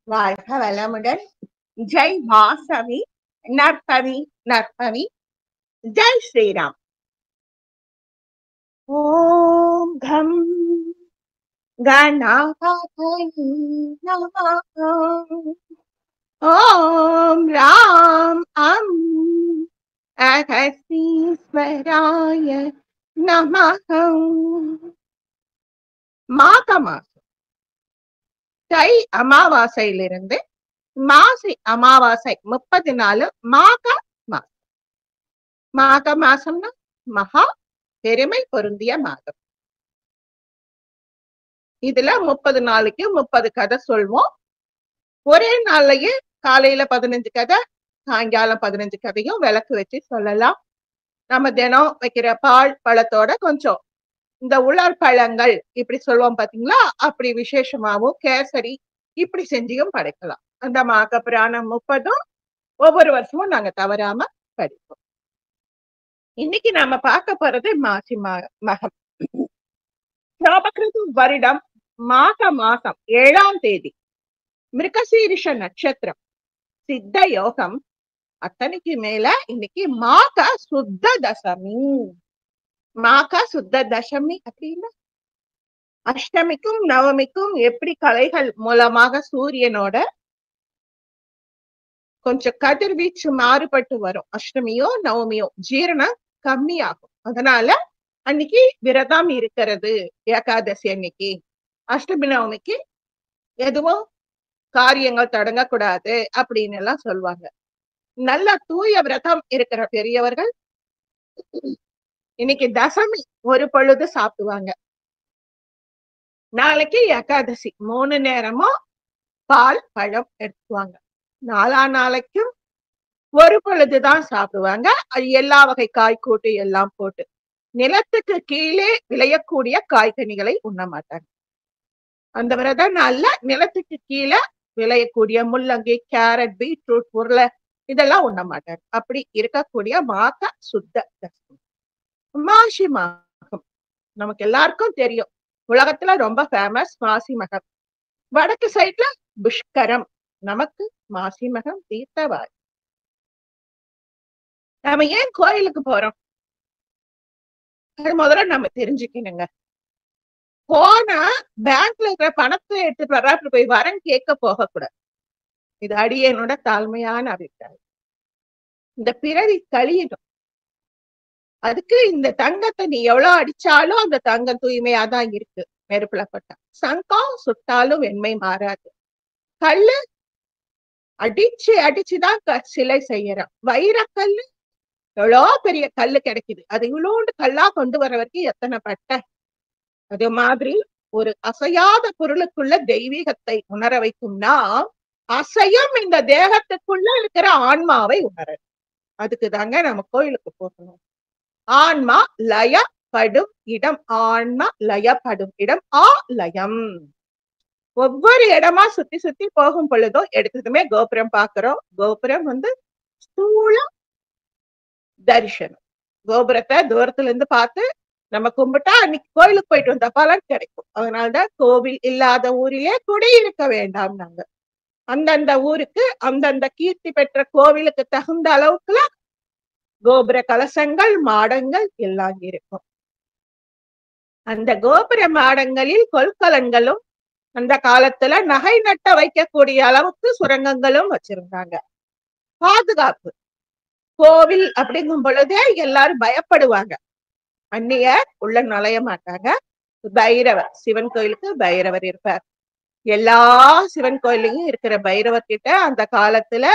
வாழ்க வளமுடன். ஜெய் வாசவி, நற்பவி நற்பவி. ஜெய் ஸ்ரீராம். ஓம் கம் கணபதயே நமः. ஓம் ராம் அகஸ்தீஸ்வராய நமः. மாக மாசம் தை அமாவாசையிலிருந்து மாசி அமாவாசை 30 நாள் மாக மாசம். மாக மாசம்னா மகா பெருமை பொருந்திய மாதம். இதுல 30 நாளைக்கு 30 கதை சொல்வோம். ஒரே நாள்லயே காலையில 15 கதை, சாயங்காலம் 15 கதையும் விளக்கு வச்சு சொல்லலாம். நம்ம தினம் வைக்கிற பால் பழத்தோட கொஞ்சம் இந்த உலர் பழங்கள் இப்படி சொல்லுவோம் பாத்தீங்களா, அப்படி விசேஷமாவும் கேசரி இப்படி செஞ்சியும் படைக்கலாம். அந்த மாக புராணம் 30 ஒவ்வொரு வருஷமும் நாங்க தவறாம படிப்போம். இன்னைக்கு நாம பார்க்க போறது மாசி மகம். சாபகிருது வருடம் மாக மாசம் 7ஆம் தேதி, மிருகசீரிஷ நட்சத்திரம், சித்த யோகம். அத்தனைக்கு மேல இன்னைக்கு மாக சுத்த தசமி. மாக சுத்த தசமி அப்படின்னா அஷ்டமிக்கும் நவமிக்கும் எப்படி கலைகள் மூலமாக சூரியனோட கொஞ்சம் கதிர்வீச்சு மாறுபட்டு வரும். அஷ்டமியோ நவமியோ ஜீரணம் கம்மியாகும். அதனால அன்னைக்கு விரதம் இருக்கிறது. ஏகாதசி அன்னைக்கு, அஷ்டமி நவமிக்கு எதுவும் காரியங்கள் தொடங்கக்கூடாது அப்படின்னு எல்லாம் சொல்லுவாங்க. நல்ல தூய விரதம் இருக்கிற பெரியவர்கள் இன்னைக்கு தசமி ஒரு பொழுது சாப்பிடுவாங்க. நாளைக்கு ஏகாதசி 3 நேரமும் பால் பழம் எடுத்துவாங்க. 4ஆம் நாளைக்கும் ஒரு பொழுதுதான் சாப்பிடுவாங்க. அது எல்லா வகை காய் கூட்டு எல்லாம் போட்டு நிலத்துக்கு கீழே விளையக்கூடிய காய்கனிகளை உண்ண மாட்டாங்க. அந்த விரத நாள்ல நிலத்துக்கு கீழே விளையக்கூடிய முள்ளங்கி, கேரட், பீட்ரூட், உருளை இதெல்லாம் உண்ண மாட்டாங்க. அப்படி இருக்கக்கூடிய மாக சுத்த தசமி. மாசி மகம் நமக்கு எல்லாருக்கும் தெரியும். உலகத்துல ரொம்ப ஃபேமஸ் மாசி மகம். வடக்கு சைட்ல புஷ்கரம். நமக்கு மாசி மகம் தீர்த்தவாரி. நாம ஏன் கோயிலுக்கு போறோம் அது முதல்ல நம்ம தெரிஞ்சுக்கணுங்க. போனா பேங்க்ல இருக்கிற பணத்தை எடுத்துட்டு வர்றாப்புல போய் வரன் கேட்க போகக்கூடாது. இது அடியேனோட தாழ்மையான அபிப்பிராயம். இந்த பிறவி கழியணும். அதுக்கு இந்த தங்கத்தை நீ எவ்வளவு அடிச்சாலும் அந்த தங்கம் தூய்மையாதான் இருக்கு. நெருப்புல பட்டா சங்கம் சுட்டாலும் வெண்மை மாறாது. கல்லு அடிச்சுதான் சிலை செய்யறோம். வைரக்கல்லு எவ்வளோ பெரிய கல்லு கிடைக்குது. அது இவ்வளோண்டு கல்லா கொண்டு வர வரைக்கும் எத்தனை பட்ட. அது மாதிரி ஒரு அசையாத பொருளுக்குள்ள தெய்வீகத்தை உணர வைக்கும்னா அசையும் இந்த தேகத்துக்குள்ள இருக்கிற ஆன்மாவை உணர. அதுக்கு தாங்க நம்ம கோயிலுக்கு போகணும். ஆன்மா லயப்படும் இடம். ஆன்மா லயப்படும் இடம் ஆலயம். ஒவ்வொரு இடமா சுத்தி சுத்தி போகும் பொழுதும் எடுத்ததுமே கோபுரம் பாக்குறோம். கோபுரம் ஸ்தூல தரிசனம். கோபுரத்தை தூரத்துல இருந்து பார்த்து நம்ம கும்பிட்டா அன்னைக்கு கோயிலுக்கு போயிட்டு வந்த பலன் கிடைக்கும். அதனாலதான் கோவில் இல்லாத ஊரிலே குடியிருக்க வேண்டாம். நாங்க அந்தந்த ஊருக்கு அந்தந்த கீர்த்தி பெற்ற கோவிலுக்கு தகுந்த அளவுக்குல கோபுர கலசங்கள், மாடங்கள் எல்லாம் இருக்கும். அந்த கோபுர மாடங்களில் கொள்கலன்களும் அந்த காலத்துல நகை நட்ட வைக்கக்கூடிய அளவுக்கு சுரங்கங்களும் வச்சிருந்தாங்க. பாதுகாப்பு. கோவில் அப்படிங்கும் பொழுதே எல்லாரும் பயப்படுவாங்க. அந்நியர் உள்ள நுழைய மாட்டாங்க. பைரவர், சிவன் கோயிலுக்கு பைரவர் இருப்பார். எல்லா சிவன் கோயிலையும் இருக்கிற பைரவர் கிட்ட அந்த காலத்துல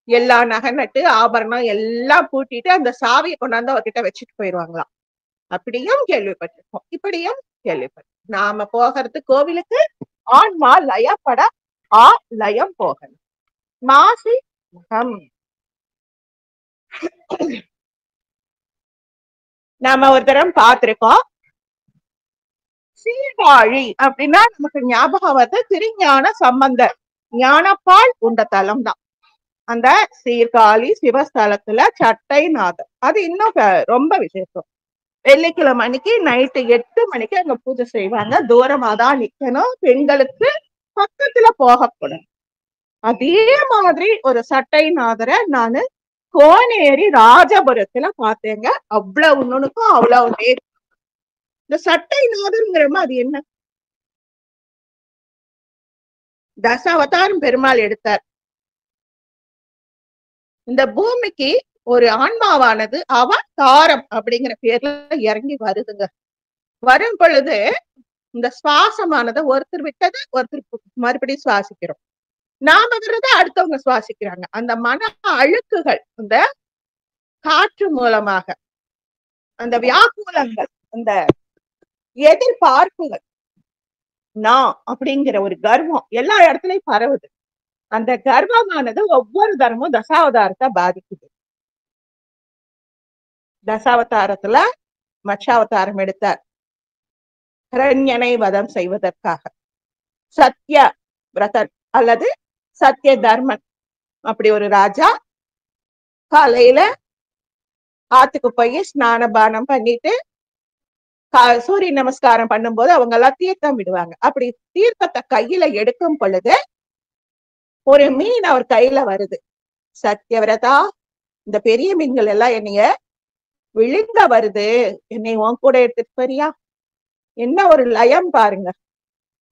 எல்லா நகை நட்டு ஆபரணம் எல்லாம் பூட்டிட்டு அந்த சாவியை கொண்டாந்து அவர்கிட்ட வச்சுட்டு போயிடுவாங்களாம். அப்படியும் கேள்விப்பட்டிருக்கோம், இப்படியும் கேள்விப்பட்டோம். நாம போகிறது கோவிலுக்கு ஆன்மா லயப்பட லயம் போகணும். மாசி மகம் நாம ஒரு தரம் பார்த்திருக்கோம். சீர்காழி அப்படின்னா நமக்கு ஞாபகம் வந்து திருஞான சம்பந்தர் ஞானப்பால் உண்ட தலம் தான். அந்த சீர்காழி சிவஸ்தலத்துல சட்டைநாதர் அது இன்னும் ரொம்ப விசேஷம். வெள்ளிக்கிழமை அன்னைக்கு நைட்டு 8 மணிக்கு அங்க பூஜை செய்வாங்க. தூரமாதான் நிக்கணும். பெண்களுக்கு பக்கத்துல போகக்கூடாது. அதே மாதிரி ஒரு சட்டைநாதர நானு கோனேரி ராஜபுரத்துல பார்த்தேங்க. அவ்வளவு நுணுக்கும், அவ்வளவு நேர். இந்த சட்டைநாதருங்கிறமா அது என்ன? தசாவதாரம் பெருமாள் எடுத்தார். இந்த பூமிக்கு ஒரு ஆன்மாவானது அவதாரம் அப்படிங்கிற பேர்ல இறங்கி வருதுங்க. வரும் பொழுது இந்த சுவாசமானது ஒருத்தர் விட்டது ஒருத்தர் மறுபடியும் சுவாசிக்கிறோம். நாம விடுறத அடுத்தவங்க சுவாசிக்கிறாங்க. அந்த மன அழுக்குகள் இந்த காற்று மூலமாக, அந்த வியாக்குலங்கள், அந்த எதிர்பார்ப்புகள், நான் அப்படிங்கிற ஒரு கர்வம் எல்லா இடத்துலயும் பரவுது. அந்த கர்வமானது ஒவ்வொரு தரமும் தசாவதாரத்தை பாதிக்குது. தசாவதாரத்துல மச்சாவதாரம் எடுத்தார் ஹிரண்யனை வதம் செய்வதற்காக. சத்ய விரதன் அல்லது சத்ய தர்மன் அப்படி ஒரு ராஜா காலையில ஆத்துக்கு போய் ஸ்நான பானம் பண்ணிட்டு சூரிய நமஸ்காரம் பண்ணும்போது அவங்க எல்லாம் தீர்த்தம் விடுவாங்க. அப்படி தீர்த்தத்தை கையில எடுக்கும் பொழுது ஒரு மீன் அவர் கையில வருது. சத்யவிரதா, இந்த பெரிய மீன்கள் எல்லாம் என்னைய விழுங்க வருது, என்னை உன் கூட எடுத்துட்டு போறியா? என்ன ஒரு லயம் பாருங்க.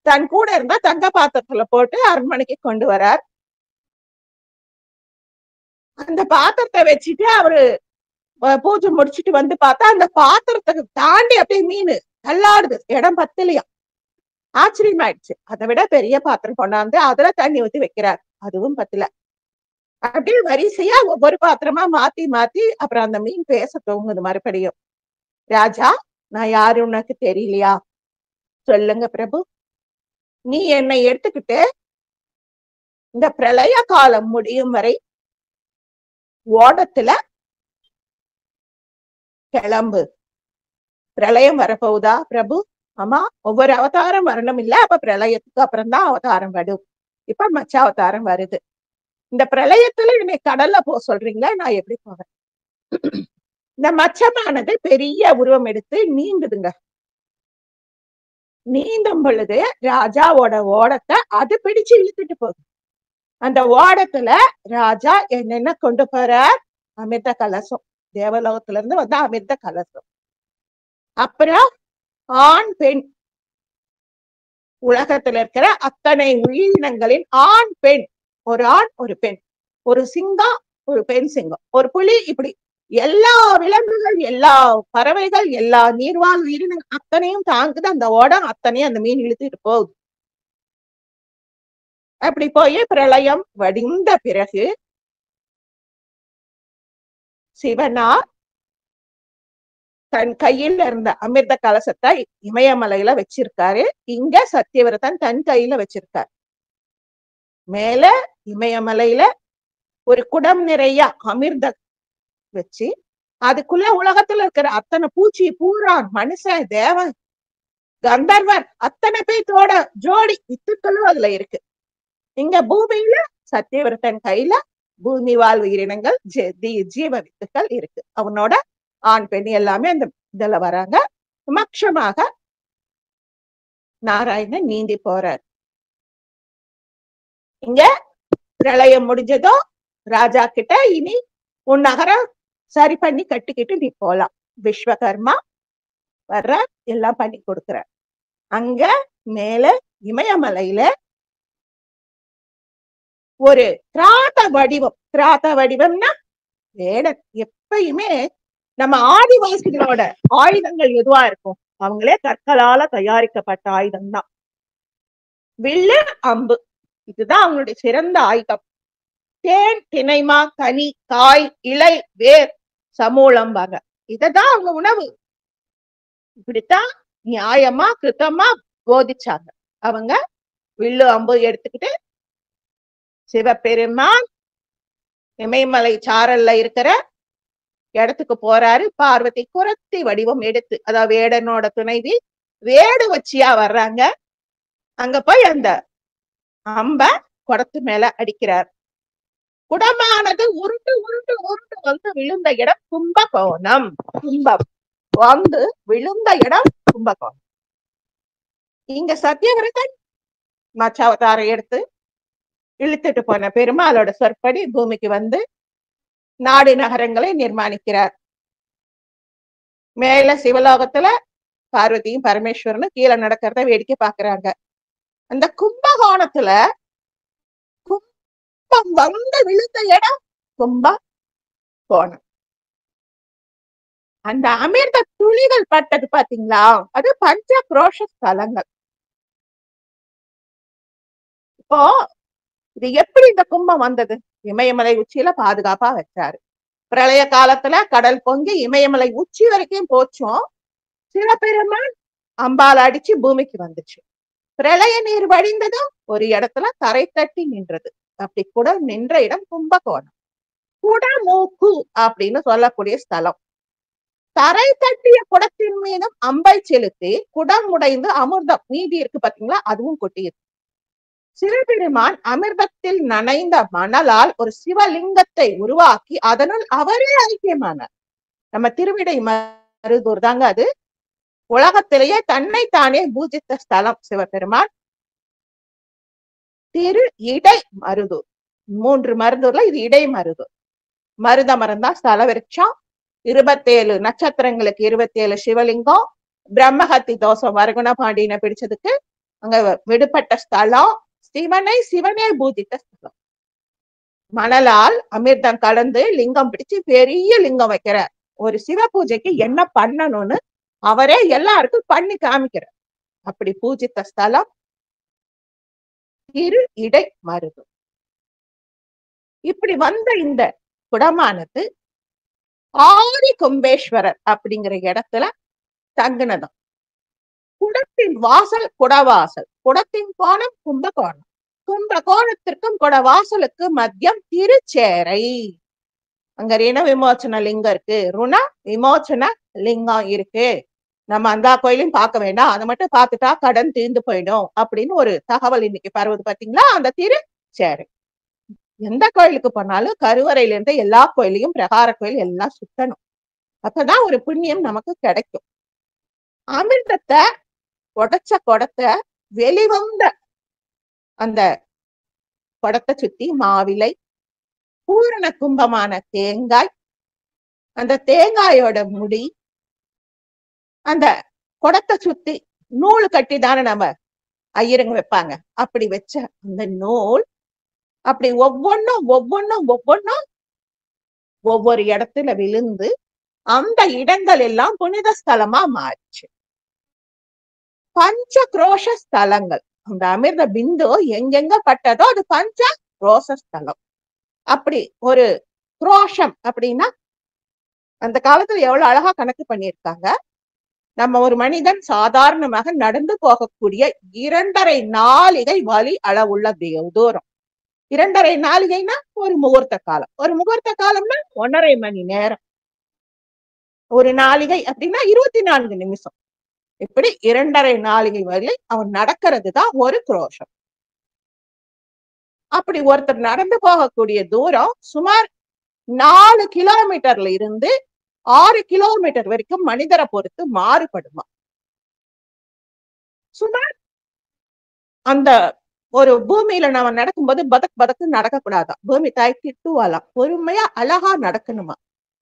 தன் கூட இருந்தா தங்க பாத்திரத்துல போட்டு அரண்மனைக்கு கொண்டு வரார். அந்த பாத்திரத்தை வச்சுட்டு அவரு பூஜை முடிச்சுட்டு வந்து பார்த்தா அந்த பாத்திரத்தை தாண்டி அப்படியே மீன் தள்ளாடுது. இடம் பத்தலையா? ஆச்சரியமாயிடுச்சு. அதை விட பெரிய பாத்திரம் கொண்டாந்து அதுல தண்ணி ஊத்தி வைக்கிறார். அதுவும் பத்தல. அப்படியே வரிசையா ஒவ்வொரு பாத்திரமா மாத்தி மாத்தி அப்புறம் அந்த மீன் பேச தூங்குது மறுபடியும். ராஜா, நான் யாரு உனக்கு தெரியலையா? சொல்லுங்க பிரபு. நீ என்னை எடுத்துக்கிட்டு இந்த பிரளய காலம் முடியும் வரை ஓடத்துல கிளம்பு. பிரளயம் வரப்போகுதா பிரபு? ஆமா, ஒவ்வொரு அவதாரம் வரணும் இல்ல, அப்ப பிரளயத்துக்கு அப்புறம் தான் அவதாரம் வரும். இப்ப மச்ச அவதாரம் வருது. இந்த பிரளயத்துல என்னை கடல்ல போக சொல்றீங்களா? நான் எப்படி போவேன்? இந்த மச்சமானது பெரிய உருவம் எடுத்து நீந்துதுங்க. நீந்தும் பொழுது ராஜாவோட ஓடத்தை அது பிடிச்சு இழுத்துட்டு போகுது. அந்த ஓடத்துல ராஜா என்னென்ன கொண்டு போறார்? அமிர்த கலசம். தேவலோகத்துல இருந்து வந்த அமிர்த கலசம். அப்புறம் ஆண் பெண், உலகத்துல இருக்கிற அத்தனை உயிரினங்களின் ஆண் பெண், ஒரு ஆண் ஒரு பெண், ஒரு சிங்கம் ஒரு பெண் சிங்கம், ஒரு புலி, இப்படி எல்லா விலங்குகள், எல்லா பறவைகள், எல்லா நீர்வாழ் உயிரினங்கள் அத்தனையும் தாங்குது அந்த ஓடம். அத்தனையும் அந்த மீன் இழுத்துட்டு போகுது. அப்படி போய் பிரளயம் வடிந்த பிறகு சிவனார் தன் கையில் இருந்த அமிர்த கலசத்தை இமயமலையில வச்சிருக்காரு. இங்க சத்தியவிரதன் தன் கையில வச்சிருக்காரு. மேல இமயமலையில ஒரு குடம் நிறைய அமிர்த வச்சு அதுக்குள்ள உலகத்துல இருக்கிற அத்தனை பூச்சி, பூரான், மனுஷன், தேவன், கந்தர்வர் அத்தனை பேத்தோட ஜோடி வித்துக்களும் அதுல இருக்கு. இங்க பூமியில சத்தியவிரதன் கையில பூமி வாழ் உயிரினங்கள், ஜீவ வித்துக்கள் இருக்கு. அவனோட ஆண் பெண் எல்லாமே அந்த இதுல வராங்க. மக்ஷமாக நாராயணன் நீந்தி போறார். இங்க பிரளயம் முடிஞ்சதோ ராஜா கிட்ட இனி உன் நகரம் சரி பண்ணி கட்டிக்கிட்டு நீ போலாம். விஸ்வகர்மா வர்ற, எல்லாம் பண்ணி கொடுக்குற. அங்க மேல இமயமலையில ஒரு கிராத வடிவம். கிராத வடிவம்னா வேடன். எப்பயுமே நம்ம ஆதிவாசிகளோட ஆயுதங்கள் எதுவா இருக்கும்? அவங்களே கற்களால தயாரிக்கப்பட்ட ஆயுதம் தான். வில்லு, அம்பு, இதுதான் அவங்களுடைய சிறந்த ஆயுதம். தேன், திணைமா, கனி, காய், இலை, வேர், சமூலம்பாங்க. இததான் அவங்க உணவு. இப்படித்தான் நியாயமா கிருத்தமா போதிச்சாங்க. அவங்க வில்லு அம்பு எடுத்துக்கிட்டு சிவபெருமான் இமயமலை சாரல்ல இருக்கிற இடத்துக்கு போறாரு. பார்வதி குரத்தி வடிவம் எடுத்து, அதாவது வேடனோட துணைவி வேடு வச்சியா வர்றாங்க. அங்க போய் அந்த அம்ப குடத்து மேல அடிக்கிறார். குடமானது உருண்டு உருண்டு உருண்டு வந்து விழுந்த இடம் கும்பகோணம். கும்பம் வந்து விழுந்த இடம் கும்பகோணம். இங்க சத்தியவிரதன் மச்சாவதாரம் எடுத்து இழுத்துட்டு போன பெருமாளோட சொற்படி பூமிக்கு வந்து நாடு நகரங்களை நிர்மாணிக்கிறார். மேல சிவலோகத்துல பார்வதியும் பரமேஸ்வரனும் கீழே நடக்கிறத வேடிக்கை பாக்குறாங்க. அந்த கும்பகோணத்துல கும்பம் வந்து விழுந்த இடம் கும்பகோணம். அந்த அமிர்த துளிகள் பட்டது பாத்தீங்களா, அது பஞ்ச குரோஷ ஸ்தலங்கள். இப்போ இது எப்படி இந்த கும்பம் வந்தது? இமயமலை உச்சியில பாதுகாப்பா வச்சாரு. பிரளய காலத்துல கடல் பொங்கி இமயமலை உச்சி வரைக்கும் போச்சோம். சிவபெருமான் அம்பால் அடிச்சு பூமிக்கு வந்துச்சு. பிரளய நீர் வழிந்ததும் ஒரு இடத்துல தரை தட்டி நின்றது. அப்படி கூட நின்ற இடம் கும்பகோணம். குடமூக்கு அப்படின்னு சொல்லக்கூடிய ஸ்தலம். தரை தட்டிய குடத்தின் மீதும் அம்பை செலுத்தி குடம் உடைந்து அமிர்தம் மீதி இருக்கு பாத்தீங்களா, அதுவும் கொட்டியது. சிவபெருமான் அமிர்தத்தில் நனைந்த மணலால் ஒரு சிவலிங்கத்தை உருவாக்கி அதனுள் அவரே ஐக்கியமானார். நம்ம திருவிடை மருதூர் தாங்க அது. உலகத்திலேயே தன்னைத்தானே பூஜித்த ஸ்தலம் சிவபெருமான். திரு இடை மருதூர். 3 மருதூர்ல இது இடை மருதூர். மருத மரம் தான் ஸ்தல விருட்சம். 27 நட்சத்திரங்களுக்கு 27 சிவலிங்கம். பிரம்மஹத்தி தோஷம் வருகுண பாண்டியனை பிடிச்சதுக்கு அங்க விடுபட்ட ஸ்தலம். சிவனே பூஜித்த ஸ்தலம். மணலால் அமிர்தம் கலந்து லிங்கம் பிடிச்சு பெரிய லிங்கம் வைக்கிறார். ஒரு சிவ பூஜைக்கு என்ன பண்ணணும்னு அவரே எல்லாருக்கும் பண்ணி காமிக்கிறார். அப்படி பூஜித்த ஸ்தலம் திரு இடை மருதூர். இப்படி வந்த இந்த குடமானது ஆதி கும்பேஸ்வரர் அப்படிங்கிற இடத்துல தங்குனதும். குடத்தின் வாசல் குடவாசல், குடத்தின் கோணம் கும்பகோணம். கும்பகோணத்திற்கும் குடவாசலுக்கு மத்தியம் திருச்சேரை. அங்க ரிண விமோச்சன லிங்கம் இருக்கு, ருண விமோச்சன லிங்கம் இருக்கு. நம்ம அந்த கோயிலையும் பார்க்க வேண்டாம், அதை மட்டும் பார்த்துட்டா கடன் தீர்ந்து போயிடும் அப்படின்னு ஒரு தகவல் இன்னைக்கு பரவுது பாத்தீங்களா, அந்த திருச்சேரை. எந்த கோயிலுக்கு போனாலும் கருவறையில இருந்து எல்லா கோயிலையும் பிரகார கோயில் எல்லாம் சுத்தணும். அப்பதான் ஒரு புண்ணியம் நமக்கு கிடைக்கும். அமிர்தத்தை உடைச்ச குடத்தை வெளிவந்த அந்த குடத்தை சுத்தி மாவிலை, பூரண கும்பமான தேங்காய், அந்த தேங்காயோட முடி, அந்த குடத்தை சுத்தி நூல் கட்டி தானே நம்ம ஐயருங்க வைப்பாங்க. அப்படி வச்ச அந்த நூல் அப்படி ஒவ்வொன்னும் ஒவ்வொரு இடத்துல விழுந்து அந்த இடங்கள் எல்லாம் புனித ஸ்தலமா மாறிச்சு. பஞ்ச குரோஷ ஸ்தலங்கள். அந்த அமிர்த பிந்து எங்கெங்க பட்டதோ அது பஞ்ச குரோஷ ஸ்தலம். அப்படி ஒரு குரோஷம் அப்படின்னா அந்த காலத்துல எவ்வளவு அழகா கணக்கு பண்ணியிருக்காங்க. நம்ம ஒரு மனிதன் சாதாரணமாக நடந்து போகக்கூடிய 2.5 நாளிகை வழி அளவுள்ள தூரம். 2.5 நாளிகைனா ஒரு முகூர்த்த காலம். ஒரு முகூர்த்த காலம்னா 1.5 மணி நேரம். ஒரு நாளிகை அப்படின்னா 24 நிமிஷம். இப்படி 2.5 நாளிகை வரை அவன் நடக்கிறது தான் ஒரு குரோஷம். அப்படி ஒருத்தர் நடந்து போகக்கூடிய தூரம் சுமார் 4 கிலோமீட்டர்ல இருந்து 6 கிலோமீட்டர் வரைக்கும் மனிதரை பொறுத்து மாறுபடுமா. சுமார் அந்த ஒரு பூமியில நம்ம நடக்கும்போது பதக்கு நடக்கக்கூடாதான். பூமி தாய் திட்டுவாலாம், பொறுமையா அழகா நடக்கணுமா.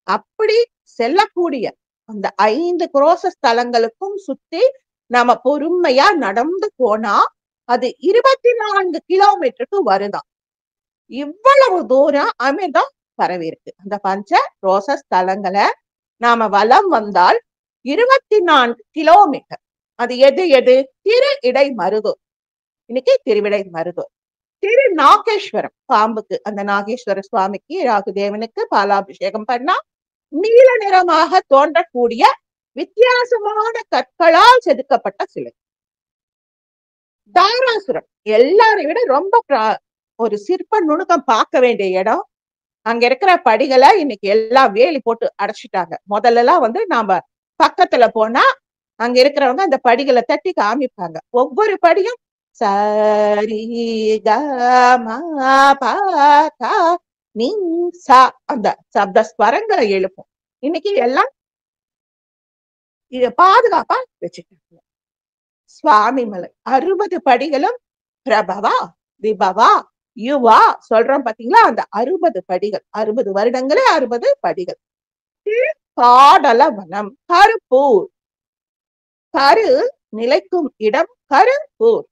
அப்படி செல்லக்கூடிய அந்த 5 குரோஷ ஸ்தலங்களுக்கும் சுத்தி நாம பொறுமையா நடந்து போனா அது 24 கிலோமீட்டருக்கு வருதாம். இவ்வளவு தூரம் அமிர்தம் பரவி இருக்கு. அந்த பஞ்ச குரோஷ ஸ்தலங்களை நாம வலம் வந்தால் 24 கிலோமீட்டர். அது எது திரு இடை மருதூர். இன்னைக்கு திருவிடை மருதூர். திரு நாகேஸ்வரம் பாம்புக்கு, அந்த நாகேஸ்வர சுவாமிக்கு ராகுதேவனுக்கு பாலாபிஷேகம் பண்ணா நீல நிறமாக தோன்றக்கூடிய வித்தியாசமான கற்களால் செதுக்கப்பட்ட சிலை. தாராசுரம் எல்லாரை விட ரொம்ப ஒரு சிற்ப நுணுக்கம் பார்க்க வேண்டிய இடம். அங்க இருக்கிற படிகளை இன்னைக்கு எல்லாம் வேலி போட்டு அடைச்சிட்டாங்க. முதல்ல எல்லாம் நாம பக்கத்துல போனா அங்க இருக்கிறவங்க அந்த படிகளை தட்டி காமிப்பாங்க. ஒவ்வொரு படியும் சரி க ம ப த நீ சா அந்த சப்த ஸ்வரங்களை எழுப்பும். இன்னைக்கு எல்லாம் இத பாதுகாப்பா வச்சுட்டாங்க. சுவாமி மலை 60 படிகளும் பிரபவா விபவா யுவா சொல்றோம் பாத்தீங்களா, அந்த 60 படிகள், 60 வருடங்களே 60 படிகள். காடலவனம், கருப்பூர், கரு நிலைக்கும் இடம் கருப்பூர்.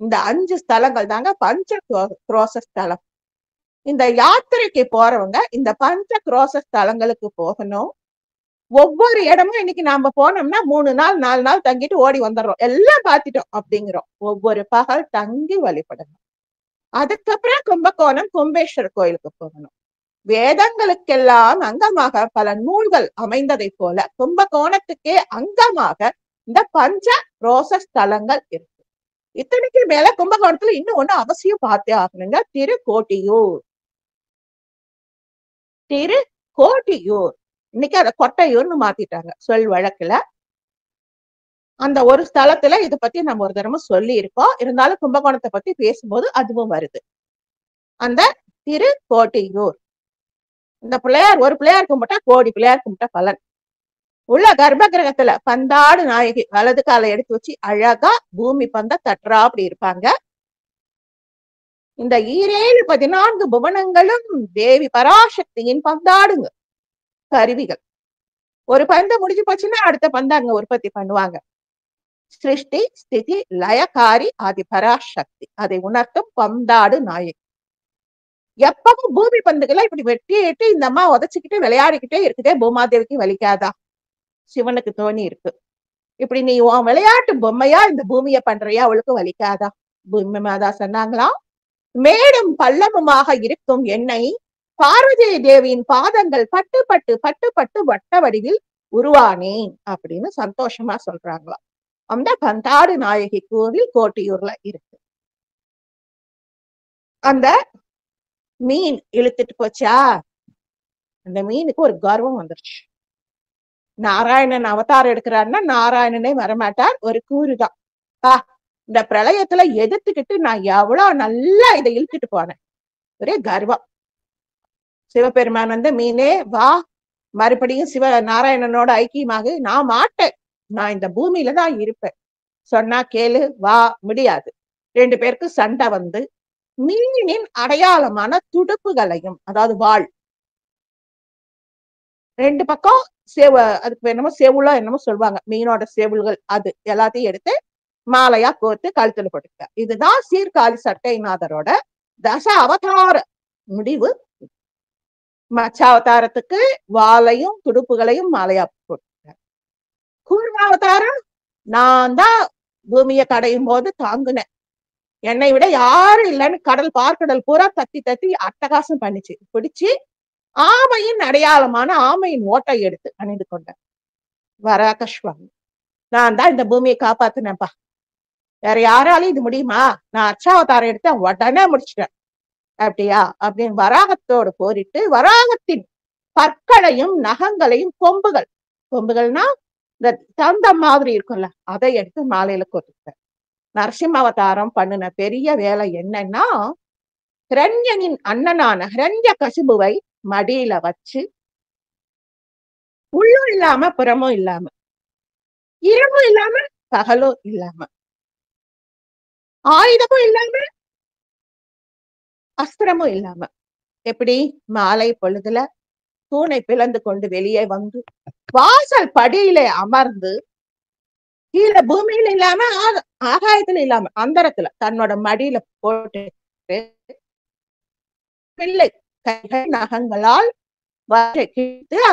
இந்த 5 ஸ்தலங்கள் தாங்க பஞ்ச குரோச ஸ்தலம். இந்த யாத்திரைக்கு போறவங்க இந்த பஞ்ச குரோச ஸ்தலங்களுக்கு போகணும். ஒவ்வொரு இடமும் இன்னைக்கு நாம போனோம்னா 3 நாள் 4 நாள் தங்கிட்டு ஓடி வந்துடுறோம், எல்லாம் பார்த்துட்டோம் அப்படிங்கிறோம். ஒவ்வொரு பகல் தங்கி வழிபடணும். அதுக்கப்புறம் கும்பகோணம் கும்பேஸ்வரர் கோயிலுக்கு போகணும். வேதங்களுக்கெல்லாம் அங்கமாக பல நூல்கள் அமைந்ததை போல கும்பகோணத்துக்கே அங்கமாக இந்த பஞ்ச ரோச ஸ்தலங்கள் இருக்கு. இத்தனைக்கு மேல கும்பகோணத்துல இன்னும் ஒண்ணு அவசியம் பார்த்தே ஆகணுங்க, திருக்கோட்டியூர். திருக்கோட்டியூர் இன்னைக்கு அதை கொட்டையூர்னு மாத்திட்டாங்க சொல் வழக்குல. அந்த ஒரு ஸ்தலத்துல இதை பத்தி நம்ம ஒரு தடவை சொல்லி இருக்கோம், இருந்தாலும் கும்பகோணத்தை பத்தி பேசும்போது அதுவும் வருது. அந்த திருக்கோட்டியூர், இந்த பிள்ளையார் ஒரு பிள்ளையார் கும்பிட்டா கோடி பிள்ளையார் கும்பிட்டா பலன். உள்ள கர்ப்ப கிரகத்துல பந்தாடு நாயகி வலது காலை எடுத்து வச்சு அழகா பூமி பந்த தட்டுறா அப்படி இருப்பாங்க. இந்த 14 புவனங்களும் தேவி பராசக்தியின் பந்தாடுங்க கருவிகள். ஒரு பந்து முடிஞ்சு போச்சுன்னா அடுத்த பந்து அங்க உற்பத்தி பண்ணுவாங்க. சிருஷ்டி ஸ்திதி லயக்காரி ஆதி பராசக்தி, அதை உணர்த்தும் பந்தாடு நாயகி. எப்பவும் பூமி பந்துகளை இப்படி வெட்டிட்டு இந்த அம்மா உதச்சுக்கிட்டு விளையாடிக்கிட்டே இருக்குதே, பூமாதேவிக்கு வலிக்காதா? சிவனுக்கு தோணி இருக்கு, இப்படி நீ உன் விளையாட்டு பொம்மையா இந்த பூமியை பண்றியா, அவளுக்கு வலிக்காதா? பூமி மாதா சொன்னாங்களா, மேடும் பள்ளமுமாக இருக்கும் என்னை பார்வதி தேவியின் பாதங்கள் பட்டு பட்டு பட்டு பட்டு வட்ட வடிவில் உருவானேன் அப்படின்னு சந்தோஷமா சொல்றாங்களாம். அந்த பந்தாடு நாயகி கோவில் கோட்டியூர்ல இருக்கு. அந்த மீன் இழுத்துட்டு போச்சா, அந்த மீனுக்கு ஒரு கர்வம் வந்துருச்சு. நாராயணன் அவதாரம் எடுக்கிறாருன்னா நாராயணனே வரமாட்டார், ஒரு கூறுதான். இந்த பிரளயத்துல எதிர்த்துக்கிட்டு நான் எவ்வளவு நல்லா இதை இழுத்துட்டு போனேன், ஒரே கர்வம். சிவபெருமான் வந்து மீனே வா, மறுபடியும் சிவ நாராயணனோட ஐக்கியமாக, நான் மாட்டேன், நான் இந்த பூமியில தான் இருப்பேன். சொன்னா கேளு, வா. முடியாது. 2 பேருக்கு சண்டை வந்து மீனின் அடையாளமான துடுப்புகளையும், அதாவது வாள், 2 பக்கம் அதுக்கு என்னமோ செவுளோ என்னமோ சொல்லுவாங்க, மீனோட செவுள்கள், அது எல்லாத்தையும் எடுத்து மாலையா கோர்த்து கழுத்துல போட்டுக்க. இதுதான் சீர்காழி சட்டைநாதரோட தச அவதார முடிவு. மச்ச அவதாரத்துக்கு வாளையும் துடுப்புகளையும் மாலையா போட்டுக்க. கூர்மாவதாரம், நான் தான் பூமியை கடையும் போது தாங்குனேன், என்னை விட யாரும் இல்லைன்னு கடல் பார்க்கடல் பூரா தத்தி தத்தி அட்டகாசம் பண்ணிச்சு. பிடிச்சு ஆமையின் அடையாளமான ஆமையின் ஓட்டை எடுத்து அணிந்து கொண்டேன். வராகஸ்வாமி, நான் தான் இந்த பூமியை காப்பாத்தினேன்ப்பா, வேற யாராலையும் இது முடியுமா? நான் அச்சாவதாரம் எடுத்து உடனே முடிச்சிட்டேன். அப்படியா அப்படின்னு வராகத்தோடு போரிட்டு வராகத்தின் பற்களையும் நகங்களையும் கொம்புகள், கொம்புகள்னா இந்த தந்தம் மாதிரி இருக்கும்ல, அதை எடுத்து மாலையில கொத்துட்டேன். நரசிம்ம அவதாரம் பண்ணின பெரிய வேலை என்னன்னா, ஹிரண்யனின் அண்ணனான ஹிரண்ய கசிபுவை மடியில வச்சு, உள்ளும் இல்லாம புறமும் இல்லாம, இரவும் இல்லாம பகலும் இல்லாம, ஆயுதமும் இல்லாம அஸ்திரமும் இல்லாம, எப்படி மாலை பொழுதுல தூணை பிளந்து கொண்டு வெளியே வந்து வாசல் படியில அமர்ந்து, கீழே பூமியில இல்லாம ஆகாயத்துல இல்லாம அந்தரத்துல தன்னோட மடியில போட்டு பிள்ளை கைகள் நகங்களால்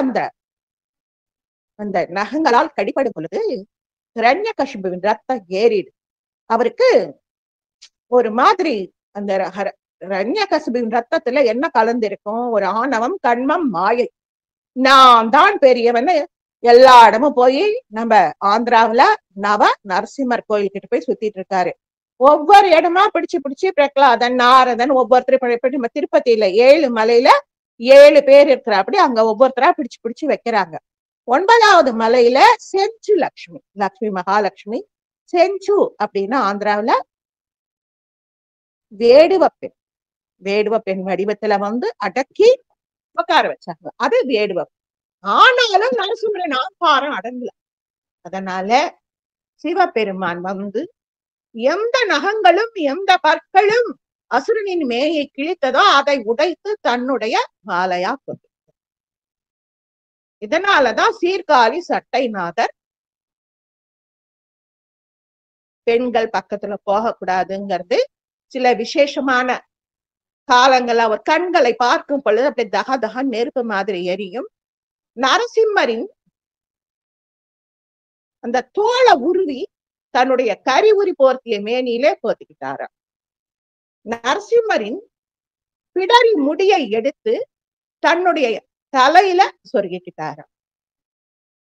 அந்த அந்த நகங்களால் கடிபடும் பொழுது ஹிரண்ய கசிபுவின் ரத்தம் ஏறிடு. அவருக்கு ஒரு மாதிரி அந்த ஹிரண்ய கசிபுவின் ரத்தத்துல என்ன கலந்திருக்கும்? ஒரு ஆணவம், கண்மம், மாயை. நான் தான் பெரியவன்னு எல்லா இடமும் போய் நம்ம ஆந்திராவில நவ நரசிம்மர் கோயில் கிட்ட போய் சுத்திட்டு இருக்காரு. ஒவ்வொரு இடமா பிடிச்சு பிடிச்சு பிரகலாதன், நாரதன், ஒவ்வொருத்தரும் திருப்பதியில 7 மலையில 7 பேர் இருக்கிற அப்படி அங்க ஒவ்வொருத்தரா பிடிச்சு பிடிச்சு வைக்கிறாங்க. 9வது மலையில செஞ்சு லட்சுமி, லட்சுமி மகாலட்சுமி, செஞ்சு அப்படின்னா ஆந்திராவில வேடுவ பெண், வேடுவ பெண் வடிவத்துல வந்து அடக்கி உட்கார வச்சாங்க, அது வேடுவ. ஆனாலும் நரசிம்மரன் ஆகாரம் அடங்கல. அதனால சிவபெருமான் வந்து எந்த நகங்களும் எந்த பற்களும் அசுரனின் மேயை கிழித்ததோ அதை உடைத்து தன்னுடைய மாலையா கொண்டு. இதனாலதான் சீர்காழி சட்டைநாதர் பெண்கள் பக்கத்துல போகக்கூடாதுங்கிறது. சில விசேஷமான காலங்கள் அவர் கண்களை பார்க்கும் பொழுது அப்படி தக தக நெருப்பு மாதிரி எரியும். நரசிம்மரின் அந்த தோலை உருவி தன்னுடைய கரி உரி போர்த்திய மேனியிலே போத்திக்கிட்டாராம். நரசிம்மரின் பிடரி முடியை எடுத்து தன்னுடைய தலையில சொருகிக்கிட்டாராம்.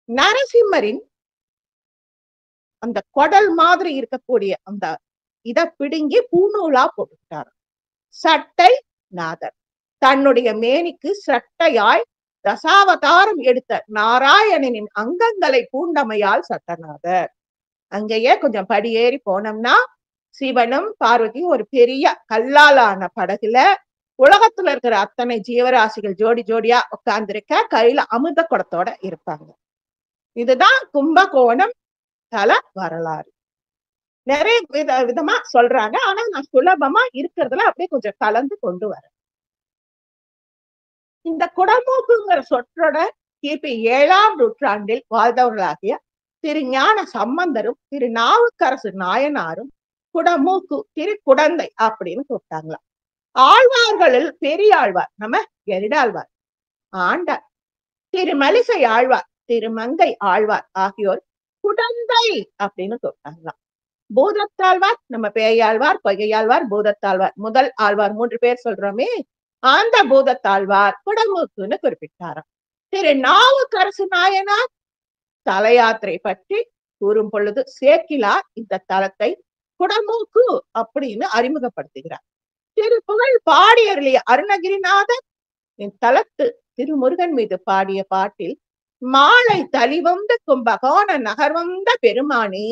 நரசிம்மரின் அந்த குடல் மாதிரி இருக்கக்கூடிய அந்த இத பிடுங்கி பூநூலா போட்டுக்கிட்டாராம். சட்டை நாதர் தன்னுடைய மேனிக்கு சட்டையாய் தசாவதாரம் எடுத்த நாராயணனின் அங்கங்களை பூண்டமையால் சட்டநாதர். அங்கேயே கொஞ்சம் படியேறி போனோம்னா சிவனும் பார்வதியும் ஒரு பெரிய கல்லாலான படகுல உலகத்துல இருக்கிற அத்தனை ஜீவராசிகள் ஜோடி ஜோடியா உட்கார்ந்திருக்க, கையில அமிர்த குடத்தோட இருப்பாங்க. இதுதான் கும்பகோணம் தல வரலாறு. நிறைய விதமா சொல்றாங்க. ஆனா நான் சுலபமா இருக்கிறதுல அப்படியே கொஞ்சம் கலந்து கொண்டு வரேன். இந்த குடமூக்குங்கிற சொற்றோட கிபி 7ஆம் நூற்றாண்டில் வாழ்ந்தவர்களாகிய திரு ஞான சம்பந்தரும் திரு நாவுக்கரசு நாயனாரும் குடமூக்கு திரு குடந்தை அப்படின்னு கூப்பிட்டாங்களாம். ஆழ்வார்களில் பெரிய ஆழ்வார் நம்ம கெரிடாழ்வார், ஆண்டார், திருமலிசை ஆழ்வார், திருமங்கை ஆழ்வார் ஆகியோர் குடந்தை அப்படின்னு கூப்பிட்டாங்களாம். பூதத்தாழ்வார் நம்ம பேயாழ்வார், பொய்கையாழ்வார், பூதத்தாழ்வார், முதல் ஆழ்வார் 3 பேர் சொல்றோமே, அந்த பூதத்தாழ்வார் குடமூக்குன்னு குறிப்பிட்டாராம். திரு நாவுக்கரசு நாயனார் தல யாத்திரை பற்றி கூறும் பொழுது சேக்கிலார் இந்த தலத்தை குடமூக்கு அப்படின்னு அறிமுகப்படுத்துகிறார். திருப்புகழ் பாடியருளிய அருணகிரிநாதர் தலத்து திருமுருகன் மீது பாடிய பாட்டில் மாலை தலிவந்த கும்பகோண நகர்வந்த பெருமானே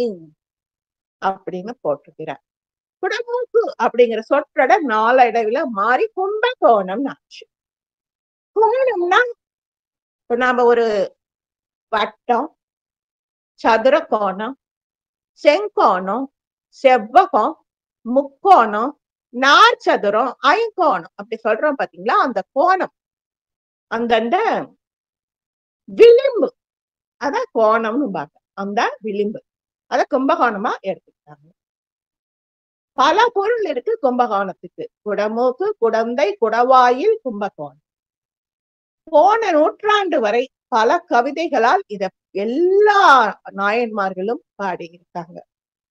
அப்படின்னு போட்டிருக்கிறார். குடமூக்கு அப்படிங்கிற சொற்றொட நாளடைவுல மாறி கும்பகோணம் ஆச்சு. கோணம்னா இப்ப நாம ஒரு வட்டம், சதுர கோணம், செங்கோணம், செவ்வகம், முக்கோணம், நாற்சதுரம், ஐங்கோணம் அப்படி சொல்றோம் பாத்தீங்களா? அந்த கோணம் அந்தந்த விளிம்பு அதான் கோணம்னு பாக்க, அந்த விளிம்பு அத கும்பகோணமா எடுத்துக்கிட்டாங்க. பல பொருள் இருக்கு கும்பகோணத்துக்கு. குடமூக்கு, குடந்தை, குடவாயில், கும்பகோணம். போன நூற்றாண்டு வரை பல கவிதைகளால் இத எல்லா நாயன்மார்களும் பாடியிருக்காங்க,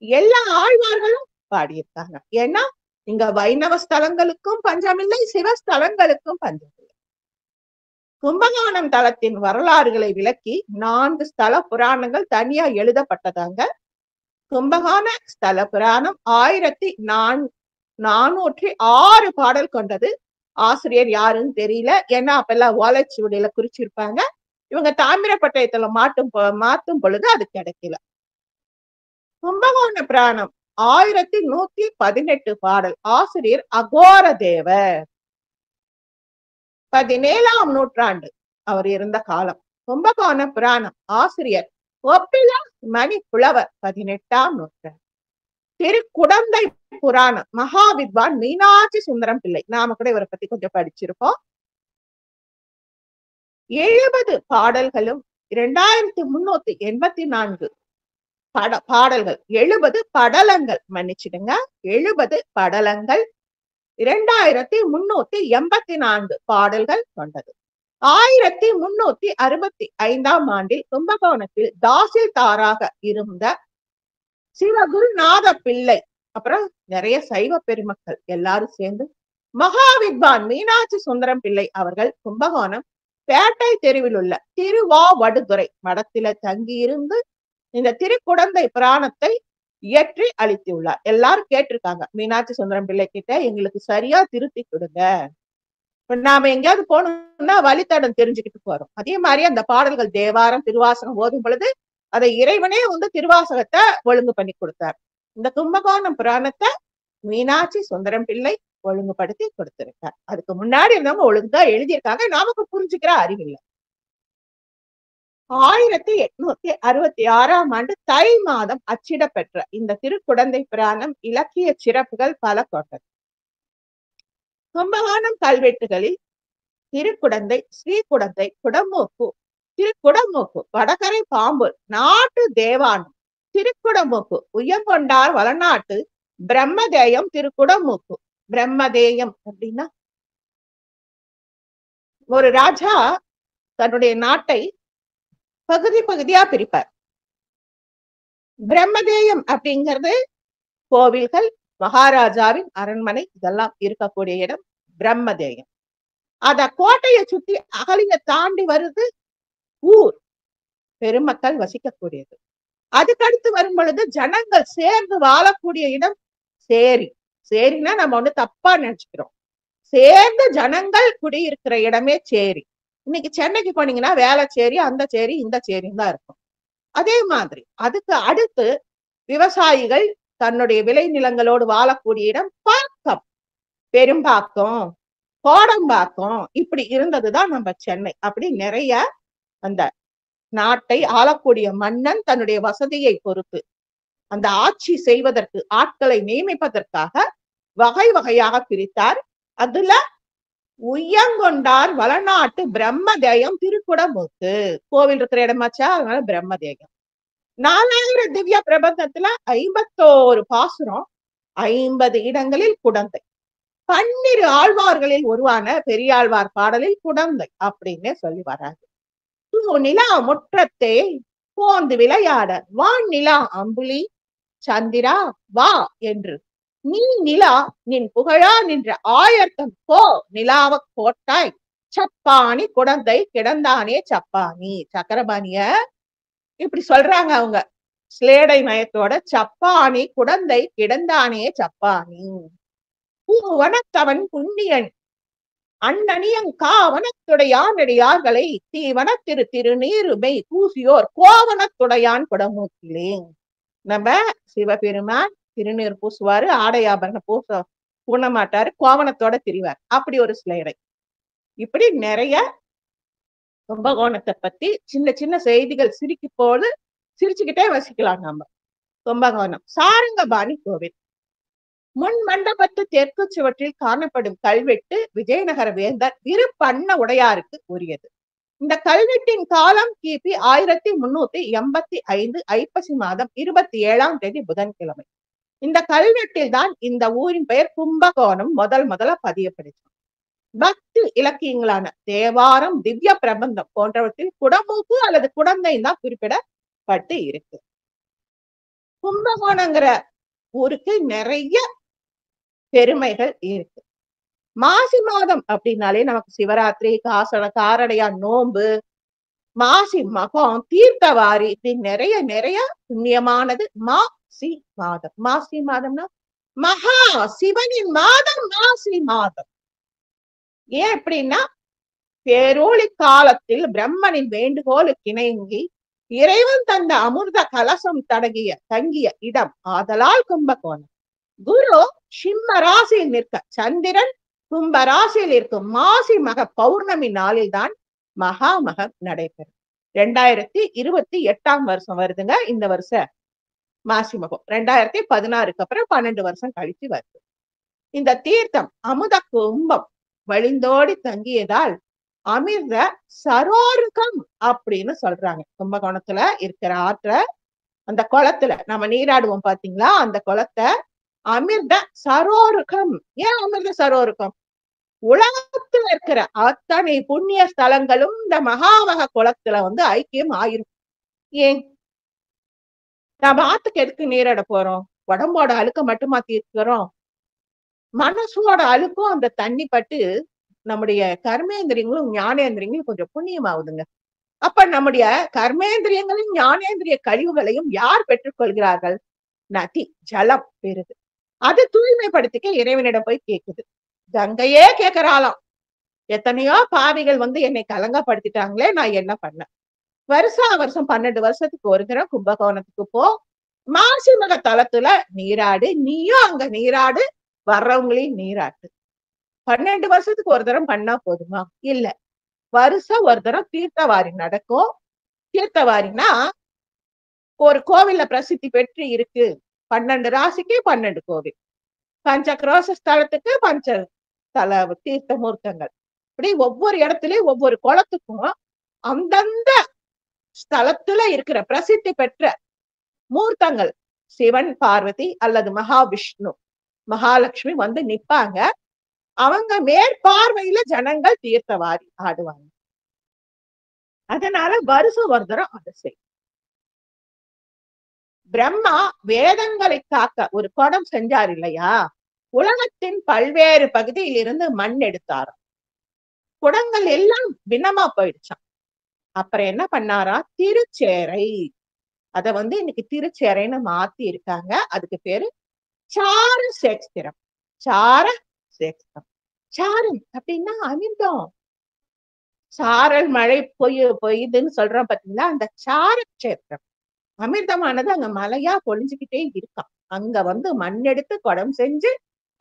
எல்லா ஆழ்வார்களும் பாடியிருக்காங்க. ஏன்னா இங்க வைணவ ஸ்தலங்களுக்கும் பஞ்சமில்லை, சிவஸ்தலங்களுக்கும் பஞ்சமில்லை. கும்பகோணம் தலத்தின் வரலாறுகளை விளக்கி 4 ஸ்தல புராணங்கள் தனியா எழுதப்பட்டதாங்க. கும்பகோண ஸ்தல புராணம் 1406 பாடல் கொண்டது. ஆசிரியர் யாருன்னு தெரியல, ஏன்னா அப்பெல்லாம் ஓலைச்சுவடியில குறிச்சிருப்பாங்க. இவங்க தாமிரப்பட்டயத்துல மாத்தும் பொழுது அது கிடைக்கல. கும்பகோண புராணம் 1118 பாடல். ஆசிரியர் அகோர தேவர், 17ஆம் நூற்றாண்டு அவர் இருந்த காலம். கும்பகோண புராணம் ஆசிரியர் ஒப்பில மணி புலவர், 18ஆம் நூற்றாண்டு. திருக்குடந்தை புராணம் மகாவித்வான் மீனாட்சி சுந்தரம் பிள்ளை, நாம கூட இவரை பத்தி கொஞ்சம் படிச்சிருப்போம். 70 பாடல்களும் 2384 பாடல்கள், 70 படலங்கள், மன்னிச்சிடுங்க, 70 படலங்கள், 2384 பாடல்கள் கொண்டது. 1365ஆம் ஆண்டில் கும்பகோணத்தில் தாசில்தாராக இருந்த சிவகுருநாத பிள்ளை, அப்புறம் நிறைய சைவ பெருமக்கள் எல்லாரும் சேர்ந்து மகாவித்வான் மீனாட்சி சுந்தரம் பிள்ளை அவர்கள் கும்பகோணம் பேட்டை தெருவில் உள்ள திருவாவடுதுறை மடத்தில தங்கியிருந்து இந்த திருக்குடந்தை புராணத்தை இயற்றி அளித்துள்ளார். எல்லாரும் கேட்டிருக்காங்க மீனாட்சி சுந்தரம் பிள்ளை கிட்ட, எங்களுக்கு சரியா திருத்தி கொடுங்க. நாம எங்கேயாவது போனோம்னா வழித்தடம் தெரிஞ்சுக்கிட்டு போறோம். அதே மாதிரி அந்த பாடல்கள் தேவாரம் திருவாசகம் ஓதும் பொழுது அதை இறைவனே திருவாசகத்தை ஒழுங்கு பண்ணி கொடுத்தார். இந்த கும்பகோணம் புராணத்தை மீனாட்சி சுந்தரம் பிள்ளை ஒழுங்குபடுத்தி கொடுத்திருக்கார். அதுக்கு முன்னாடி இருந்தவங்க ஒழுங்கா எழுதியிருக்காங்க, நமக்கு புரிஞ்சுக்கிற அறிவில்லை. 1866ஆம் ஆண்டு தை மாதம் அச்சிடப்பெற்ற இந்த திருக்குடந்தை புராணம் இலக்கிய சிறப்புகள் பல கொண்டது. கும்பகோணம் கல்வெட்டுகளில் திருக்குடந்தை, ஸ்ரீகுடந்தை, குடமூக்கு, திருக்குடமூக்கு, வடகரை பாம்பு, நாட்டு தேவானம், திருக்குடமூக்கு, உயங்கொண்டார் வளநாட்டு பிரம்மதேயம், திருக்குடமூக்கு. பிரம்மதேயம் அப்படின்னா ஒரு ராஜா தன்னுடைய நாட்டை பகுதி பகுதியா பிரிப்பார். பிரம்மதேயம் அப்படிங்கிறது கோவில்கள், மகாராஜாவின் அரண்மனை இதெல்லாம் இருக்கக்கூடிய இடம் பிரம்மதேயம். அத கோட்டையை சுத்தி அகலிய தாண்டி வருது ஊர், பெருமக்கள் வசிக்கக்கூடியது. அதுக்கடுத்து வரும் பொழுது ஜனங்கள் சேர்ந்து வாழக்கூடிய இடம் சேரி. சேரின்னா நம்ம ஒண்ணு தப்பா நினைச்சுக்கிறோம். சேர்ந்து ஜனங்கள் குடியிருக்கிற இடமே சேரி. இன்னைக்கு சென்னைக்கு போனீங்கன்னா வேளச்சேரி, அந்த சேரி, இந்த சேரின்னு தான் இருக்கும். அதே மாதிரி அதுக்கு அடுத்து விவசாயிகள் தன்னுடைய விளைநிலங்களோடு வாழக்கூடிய இடம் பாக்கம், பெரும்பாக்கம், கோடம்பாக்கம், இப்படி இருந்ததுதான் நம்ம சென்னை. அப்படி நிறைய அந்த நாட்டை ஆளக்கூடிய மன்னன் தன்னுடைய வசதியை பொறுத்து அந்த ஆட்சி செய்வதற்கு ஆட்களை நியமிப்பதற்காக வகை வகையாக பிரித்தார். அதுல உய்யங்கொண்டார் வளநாட்டு பிரம்மதேயம், திருக்குடமூக்கு கோவில் இருக்கிற இடமாச்சா, அதனால பிரம்மதேயம். 4000 திவ்ய பிரபந்தத்துல 51 பாசுரம், 50 இடங்களில் குடந்தை. 12 ஆழ்வார்களில் உருவான பெரியாழ்வார் பாடலில் குடந்தை அப்படின்னு சொல்லி வராது. நிலா முற்றத்தே போந்து விளையாட வான் நிலா அம்புலி சந்திரா வா என்று நீ நிலா நின் புகழா நின்ற ஆயர்த்தம் போ நிலாவ கோட்டாய் சப்பானி குடந்தை கிடந்தானே சப்பானி. சக்கரபாணிய இப்படி சொல்றாங்க அவங்க ஸ்லேடை நயத்தோட. சப்பானி குடந்தை கிடந்தானே சப்பானி. பூவனத்தவன் புண்ணியன் அண்ணனியங்கா வனத்துடையானடியார்களை தீவனத்திரு திருநீருமை பூசியோர் கோவனத்துடையான் குடமூக்கிலே. நம்ம சிவபெருமான் திருநீர் பூசுவாரு, ஆடை ஆபரண பூண மாட்டாரு, கோவணத்தோட திரிவார். அப்படி ஒரு ஸ்லைடை. இப்படி நிறைய கும்பகோணத்தை பத்தி சின்ன சின்ன செய்திகள் போது சிரிச்சுக்கிட்டே வசிக்கலாம் நம்ம. கும்பகோணம் சாரங்கபாணி கோவில். முன் மண்டபத்து தெற்கு சுவற்றில் காணப்படும் கல்வெட்டு விஜயநகர வேந்தர் விருப்பண்ண உடையாருக்கு உரியது. இந்த கல்வெட்டின் காலம் கிபி 1385 ஐப்பசி மாதம் 27ஆம் தேதி புதன்கிழமை. இந்த கல்வெட்டில் தான் இந்த ஊரின் பெயர் கும்பகோணம் முதல்ல பதியப்படுச்சு. பக்தி இலக்கியங்களான தேவாரம், திவ்ய பிரபந்தம் போன்றவற்றில் குடமூக்கு அல்லது குடந்தை தான் குறிப்பிடப்பட்டு இருக்கு. கும்பகோணங்கிற ஊருக்கு நிறைய பெருமைகள் இருக்கு. மாசி மாதம் அப்படின்னாலே நமக்கு சிவராத்திரி, காரடையான் நோன்பு, மாசி மகம், தீர்த்தவாரி, இப்படி நிறைய நிறைய புண்ணியமானது மாசி மாதம். மாசி மாதம்னா மகா சிவனின் மாதம் மாசி மாதம். ஏன் அப்படின்னா பேரோழி காலத்தில் பிரம்மனின் வேண்டுகோளுக்கு இணங்கி இறைவன் தந்த அமிர்த கலசம் தங்கிய இடம் ஆதலால் கும்பகோணம். குரு சிம்ம ராசியில் நிற்க சந்திரன் கும்ப ராசியில் இருக்கும் மாசி மக பௌர்ணமி நாளில் தான் மகாமகம் நடைபெறும். 2028ஆம் வருஷம் வருதுங்க இந்த வருஷம் மாசி மகம். 2016க்கு அப்புறம் 12 வருஷம் கழிச்சு வருது. இந்த தீர்த்தம் அமுத கும்பம் வழிந்தோடி தங்கியதால் அமிர்த சரோருகம் அப்படின்னு சொல்றாங்க. கும்பகோணத்துல இருக்கிற ஆற்ற அந்த குளத்துல நம்ம நீராடுவோம் பாத்தீங்களா, அந்த குளத்தை அமிர்த சரோருகம். ஏன் அமிர்த சரோருகம்? உலகத்துல இருக்கிற அத்தனை புண்ணிய ஸ்தலங்களும் இந்த மகாமக குளத்துல ஐக்கியம் ஆயிரும். ஏன் நம்ம ஆத்துக்கு எதுக்கு நீராட போறோம்? உடம்போட அழுக்க மட்டுமா தீர்க்கிறோம்? மனசோட அழுக்கும் அந்த தண்ணி பட்டு நம்முடைய கர்மேந்திரியங்களும் ஞானேந்திரியங்களும் கொஞ்சம் புண்ணியமாகுதுங்க. அப்ப நம்முடைய கர்மேந்திரியங்களும் ஞானேந்திரிய கழிவுகளையும் யார் பெற்றுக்கொள்கிறார்கள்? நதி, ஜலம் பெறுது. அது தூய்மைப்படுத்திக்க இறைவனிடம் போய் கேக்குது. கங்கையே கேட்கிறாளாம், எத்தனையோ பாவிகள் என்னை கலங்கப்படுத்திட்டாங்களே, நான் என்ன பண்ணேன்? வருஷம் 12 வருஷத்துக்கு ஒரு தடவை கும்பகோணத்துக்கு போ, மாசி மக தலத்துல நீராடு, நீயும் அங்க நீராடு, வர்றவங்களையும் நீராட்டு. 12 வருஷத்துக்கு ஒரு தரம் பண்ணா போதுமா? இல்ல, வருஷம் ஒரு தரம் தீர்த்தவாரி நடக்கும். தீர்த்தவாரினா ஒரு கோவில்ல பிரசித்தி பெற்று இருக்கு. 12 ராசிக்கு 12 கோவில், பஞ்ச குரோச ஸ்தலத்துக்கு தீர்த்த மூர்த்தங்கள். இப்படி ஒவ்வொரு இடத்துலயும் ஒவ்வொரு குளத்துக்கும் அந்தந்த ஸ்தலத்துல இருக்கிற பிரசித்தி பெற்ற மூர்த்தங்கள், சிவன், பார்வதி அல்லது மகாவிஷ்ணு, மகாலட்சுமி வந்து நிப்பாங்க. அவங்க மேற்பார்வையில ஜனங்கள் தீர்த்தவாரி ஆடுவாங்க. அதனால வருஷம் ஒரு தரம் அதை செய்யும். பிரம்மா வேதங்களை காக்க ஒரு குடம் செஞ்சார் இல்லையா? உலகத்தின் பல்வேறு பகுதியில் இருந்து மண் எடுத்தாராம். குடங்கள் எல்லாம் பின்னமா போயிடுச்சான். அப்புறம் என்ன பண்ணாரா? திருச்சேரை, அத வந்து இன்னைக்கு திருச்சேரைன்னு மாத்தி இருக்காங்க. அதுக்கு பேரு சார சேக்ஸ்திரம். சார சேக்ஸ்திரம். சாரம் அப்படின்னா அமிர்தம். சாரல் மழை பொய்யுதுன்னு சொல்றோம் பாத்தீங்களா? அந்த சார கஷேத்திரம் அமிர்தமானது அங்க மலையா பொழிஞ்சுக்கிட்டே இருக்கான். அங்க வந்து மண் எடுத்து குடம் செஞ்சு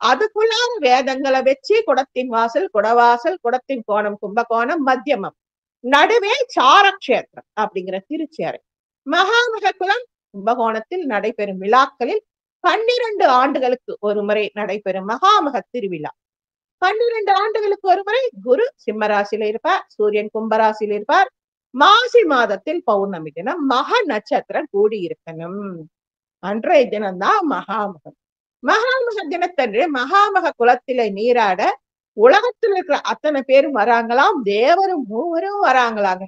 அதுக்குள்ளார வேதங்களை வச்சு குடத்தின் வாசல், குடவாசல், குடத்தின் கோணம் கும்பகோணம், மத்தியமம், நடுவே சாரக்ஷேத்திரம் அப்படிங்கிற திருச்சேரை. மகாமக குலம் கும்பகோணத்தில் நடைபெறும் விழாக்களில் 12 ஆண்டுகளுக்கு ஒரு முறை நடைபெறும் மகாமக திருவிழா. 12 ஆண்டுகளுக்கு ஒரு முறை குரு சிம்மராசியில இருப்பார், சூரியன் கும்பராசியில் இருப்பார். மாசி மாதத்தில் பௌர்ணமி தினம் மக நட்சத்திரம் கூடியிருக்கணும். அன்றைய தினம்தான் மகாமகம். மகாமக தினத்தன்று மகாமக குலத்தில நீராட உலகத்தில் இருக்கிற அத்தனை பேரும் வராங்களாம். தேவரும் மூவரும் வராங்களாங்க.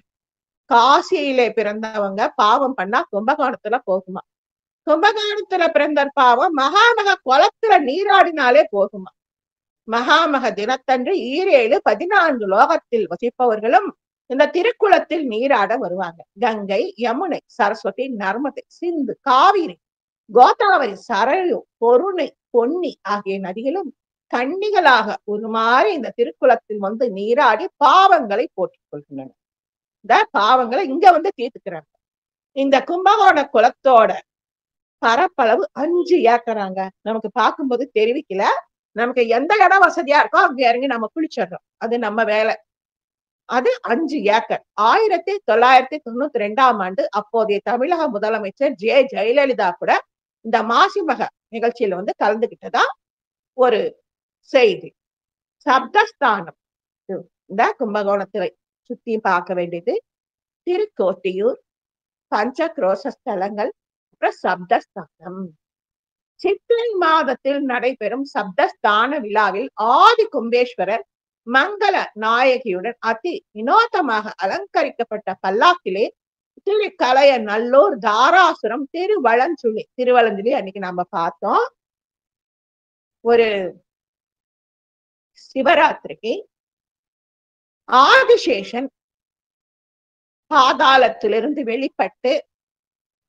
காசியிலே பிறந்தவங்க பாவம் பண்ணா கும்பகோணத்துல போகுமா? கும்பகோணத்துல பிறந்த பாவம் மகாமக குளத்துல நீராடினாலே போகுமா? மகாமக தினத்தன்று 7 14 லோகத்தில் வசிப்பவர்களும் இந்த திருக்குளத்தில் நீராட வருவாங்க. கங்கை, யமுனை, சரஸ்வதி, நர்மதை, சிந்து, காவிரி, கோதாவரி, சரயு, பொருணை, பொன்னி ஆகிய நதிகளும் கன்னிகளாக உருமாறி இந்த திருக்குளத்தில் வந்து நீராடி பாவங்களை போற்றிக் கொள்கின்றன. இந்த பாவங்களை இங்க வந்து தீர்த்துக்கிறாங்க. இந்த கும்பகோண குளத்தோட பரப்பளவு 5 ஏக்கராங்க. நமக்கு பார்க்கும்போது தெரிவிக்கல. நமக்கு எந்த இடம் வசதியா இருக்கோ அங்க இறங்கி நம்ம குளிச்சிடறோம். அது நம்ம வேலை. அது 5 ஏக்கர். 1992ஆம் ஆண்டு அப்போதைய தமிழக முதலமைச்சர் ஜெயலலிதா கூட இந்த மாசிமக நிகழ்ச்சியில வந்து கலந்துகிட்டதா ஒரு செய்தி. சப்தஸ்தானம் இந்த கும்பகோணத்தை சுத்தி பார்க்க வேண்டியது திருக்கோட்டியூர், பஞ்சக்ரோஷ ஸ்தலங்கள், அப்புறம் சப்தஸ்தானம். சித்திரை மாதத்தில் நடைபெறும் சப்தஸ்தான விழாவில் ஆதி கும்பேஸ்வரர் மங்கள நாயகியுடன் அதி வினோதமாக அலங்கரிக்கப்பட்ட பல்லாக்கிலே திருக்கலைய நல்லூர், தாராசுரம், திருவலஞ்சுழி அன்னைக்கு நாம பார்த்தோம். ஒரு சிவராத்திரிக்கு ஆதிசேஷன் பாதாளத்திலிருந்து வெளிப்பட்டு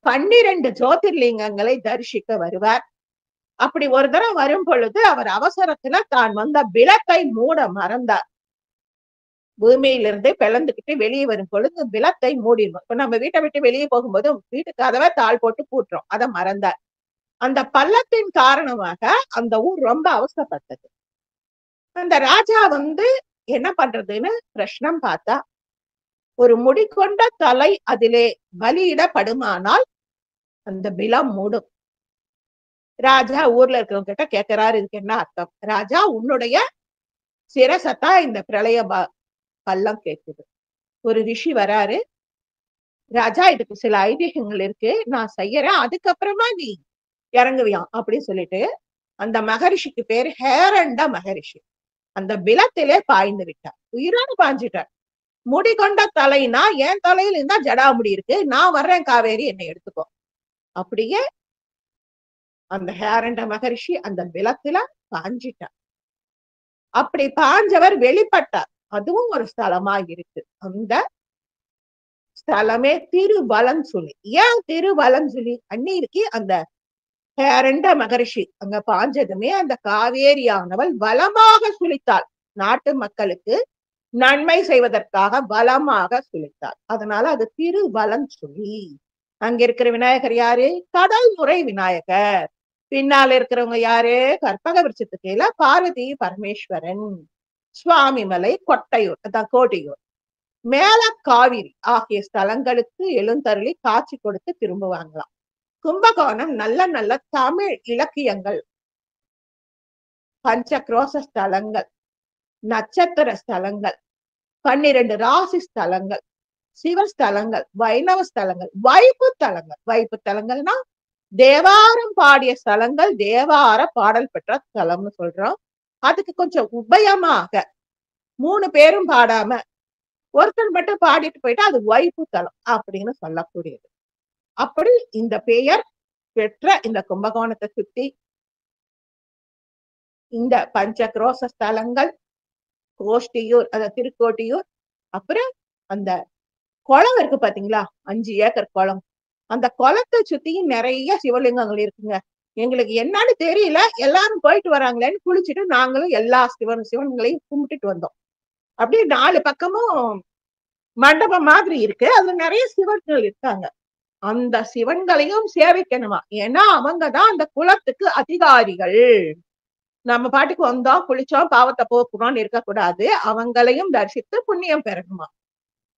12 ஜோதிர்லிங்கங்களை தரிசிக்க வருவார். அப்படி ஒரு தரம் வரும் பொழுது அவர் அவசரத்துல தான் வந்த விளக்கை மூட மறந்தார். பூமியிலிருந்து பிளந்துக்கிட்டு வெளியே வரும் பொழுது விளக்கை மூடிடும். இப்ப நம்ம வீட்டை விட்டு வெளியே போகும்போது வீட்டு கதவை தாள் போட்டு பூட்டுறோம். அதை மறந்தார். அந்த பள்ளத்தின் காரணமாக அந்த ஊர் ரொம்ப அவசரப்பட்டது. அந்த ராஜா வந்து என்ன பண்றதுன்னு பிரஷ்னம் பார்த்தா, ஒரு முடிக்கொண்ட தலை அதிலே பலியிடப்படுமானால் அந்த விலம் மூடும். ராஜா ஊர்ல இருக்கிறவங்க கிட்ட கேட்கிறாரு, இதுக்கு என்ன அர்த்தம்? ராஜா, உன்னுடைய சிரசத்தான் இந்த பிரளய பள்ளம் கேட்குது. ஒரு ரிஷி வராரு, ராஜா இதுக்கு சில ஐதீகங்கள் இருக்கு, நான் செய்யறேன், அதுக்கப்புறமா நீ இறங்குவியான் அப்படின்னு சொல்லிட்டு அந்த மகரிஷிக்கு பேரு ஹேரண்ட மகரிஷி அந்த பிலத்திலே பாய்ந்து விட்டார். உயிரோடு பாய்ஞ்சிட்டார். முடிகொண்ட தலைனா என் தலையில இருந்தா ஜடாமுடி இருக்கு, நான் வர்றேன் காவேரி, என்னை எடுத்துக்கோ. அப்படியே அந்த ஹேரண்ட மகரிஷி அந்த பிலத்துல பாஞ்சிட்டார். அப்படி பாஞ்சவர் வெளிப்பட்டார். அதுவும் ஒரு ஸ்தலமா இருக்கு. அந்த ஸ்தலமே திருவலஞ்சுழி. ஏன் திருவலஞ்சுழி? அன்னைக்கு அந்த ஹேரண்ட மகரிஷி அங்க பாஞ்சதுமே அந்த காவேரியானவள் வளமாக சுழித்தாள். நாட்டு மக்களுக்கு நன்மை செய்வதற்காக வளமாக சுழித்தாள். அதனால அது திருவலஞ்சுழி. அங்க இருக்கிற விநாயகர் யாரு? கடல் நுரை விநாயகர். பின்னால இருக்கிறவங்க யாரு? கற்பக விருட்சத்துக்கு கீழே பார்வதி பரமேஸ்வரன். சுவாமிமலை, கொட்டையூர், அதான் கோட்டையூர், மேல காவிரி ஆகிய ஸ்தலங்களுக்கு எழுந்தருளி காட்சி கொடுத்து திரும்புவாங்களாம். கும்பகோணம் நல்ல நல்ல தமிழ் இலக்கியங்கள், பஞ்சக்ரோஷ ஸ்தலங்கள், நட்சத்திர ஸ்தலங்கள், 12 ராசி ஸ்தலங்கள், சிவஸ்தலங்கள், வைணவ ஸ்தலங்கள், வைப்பு தலங்கள். வைப்பு தலங்கள்னா தேவாரம் பாடிய ஸ்தலங்கள், தேவார பாடல் பெற்ற ஸ்தலம்னு சொல்றோம். அதுக்கு கொஞ்சம் உபயமாக 3 பேரும் பாடாம ஒருத்தர் மட்டும் பாடிட்டு போயிட்டா அது வைப்பு தலம் அப்படின்னு சொல்லக்கூடியது. அப்படி இந்த பெயர் பெற்ற இந்த கும்பகோணத்தை சுத்தி இந்த பஞ்சக்ரோச ஸ்தலங்கள், கோஷ்டியூர், திருக்கோட்டியூர், அப்புறம் அந்த குளம் இருக்கு பாத்தீங்களா, 5 ஏக்கர் குளம். அந்த குளத்தை சுத்தியும் நிறைய சிவலிங்கங்கள் இருக்குங்க. எங்களுக்கு என்னன்னு தெரியல, எல்லாரும் போயிட்டு வராங்களேன்னு குளிச்சுட்டு நாங்களும் எல்லா சிவன்களையும் கும்பிட்டுட்டு வந்தோம். அப்படியே 4 பக்கமும் மண்டபம் மாதிரி இருக்கு, அதுல நிறைய சிவன்கள் இருக்காங்க. அந்த சிவன்களையும் சேவிக்கணுமா, ஏன்னா அவங்கதான் அந்த குலத்துக்கு அதிகாரிகள். நம்ம பாட்டுக்கு வந்தோம், குளிச்சோம், பாவத்தை போக்குறோம்னு இருக்கக்கூடாது, அவங்களையும் தரிசித்து புண்ணியம் பெறணுமா.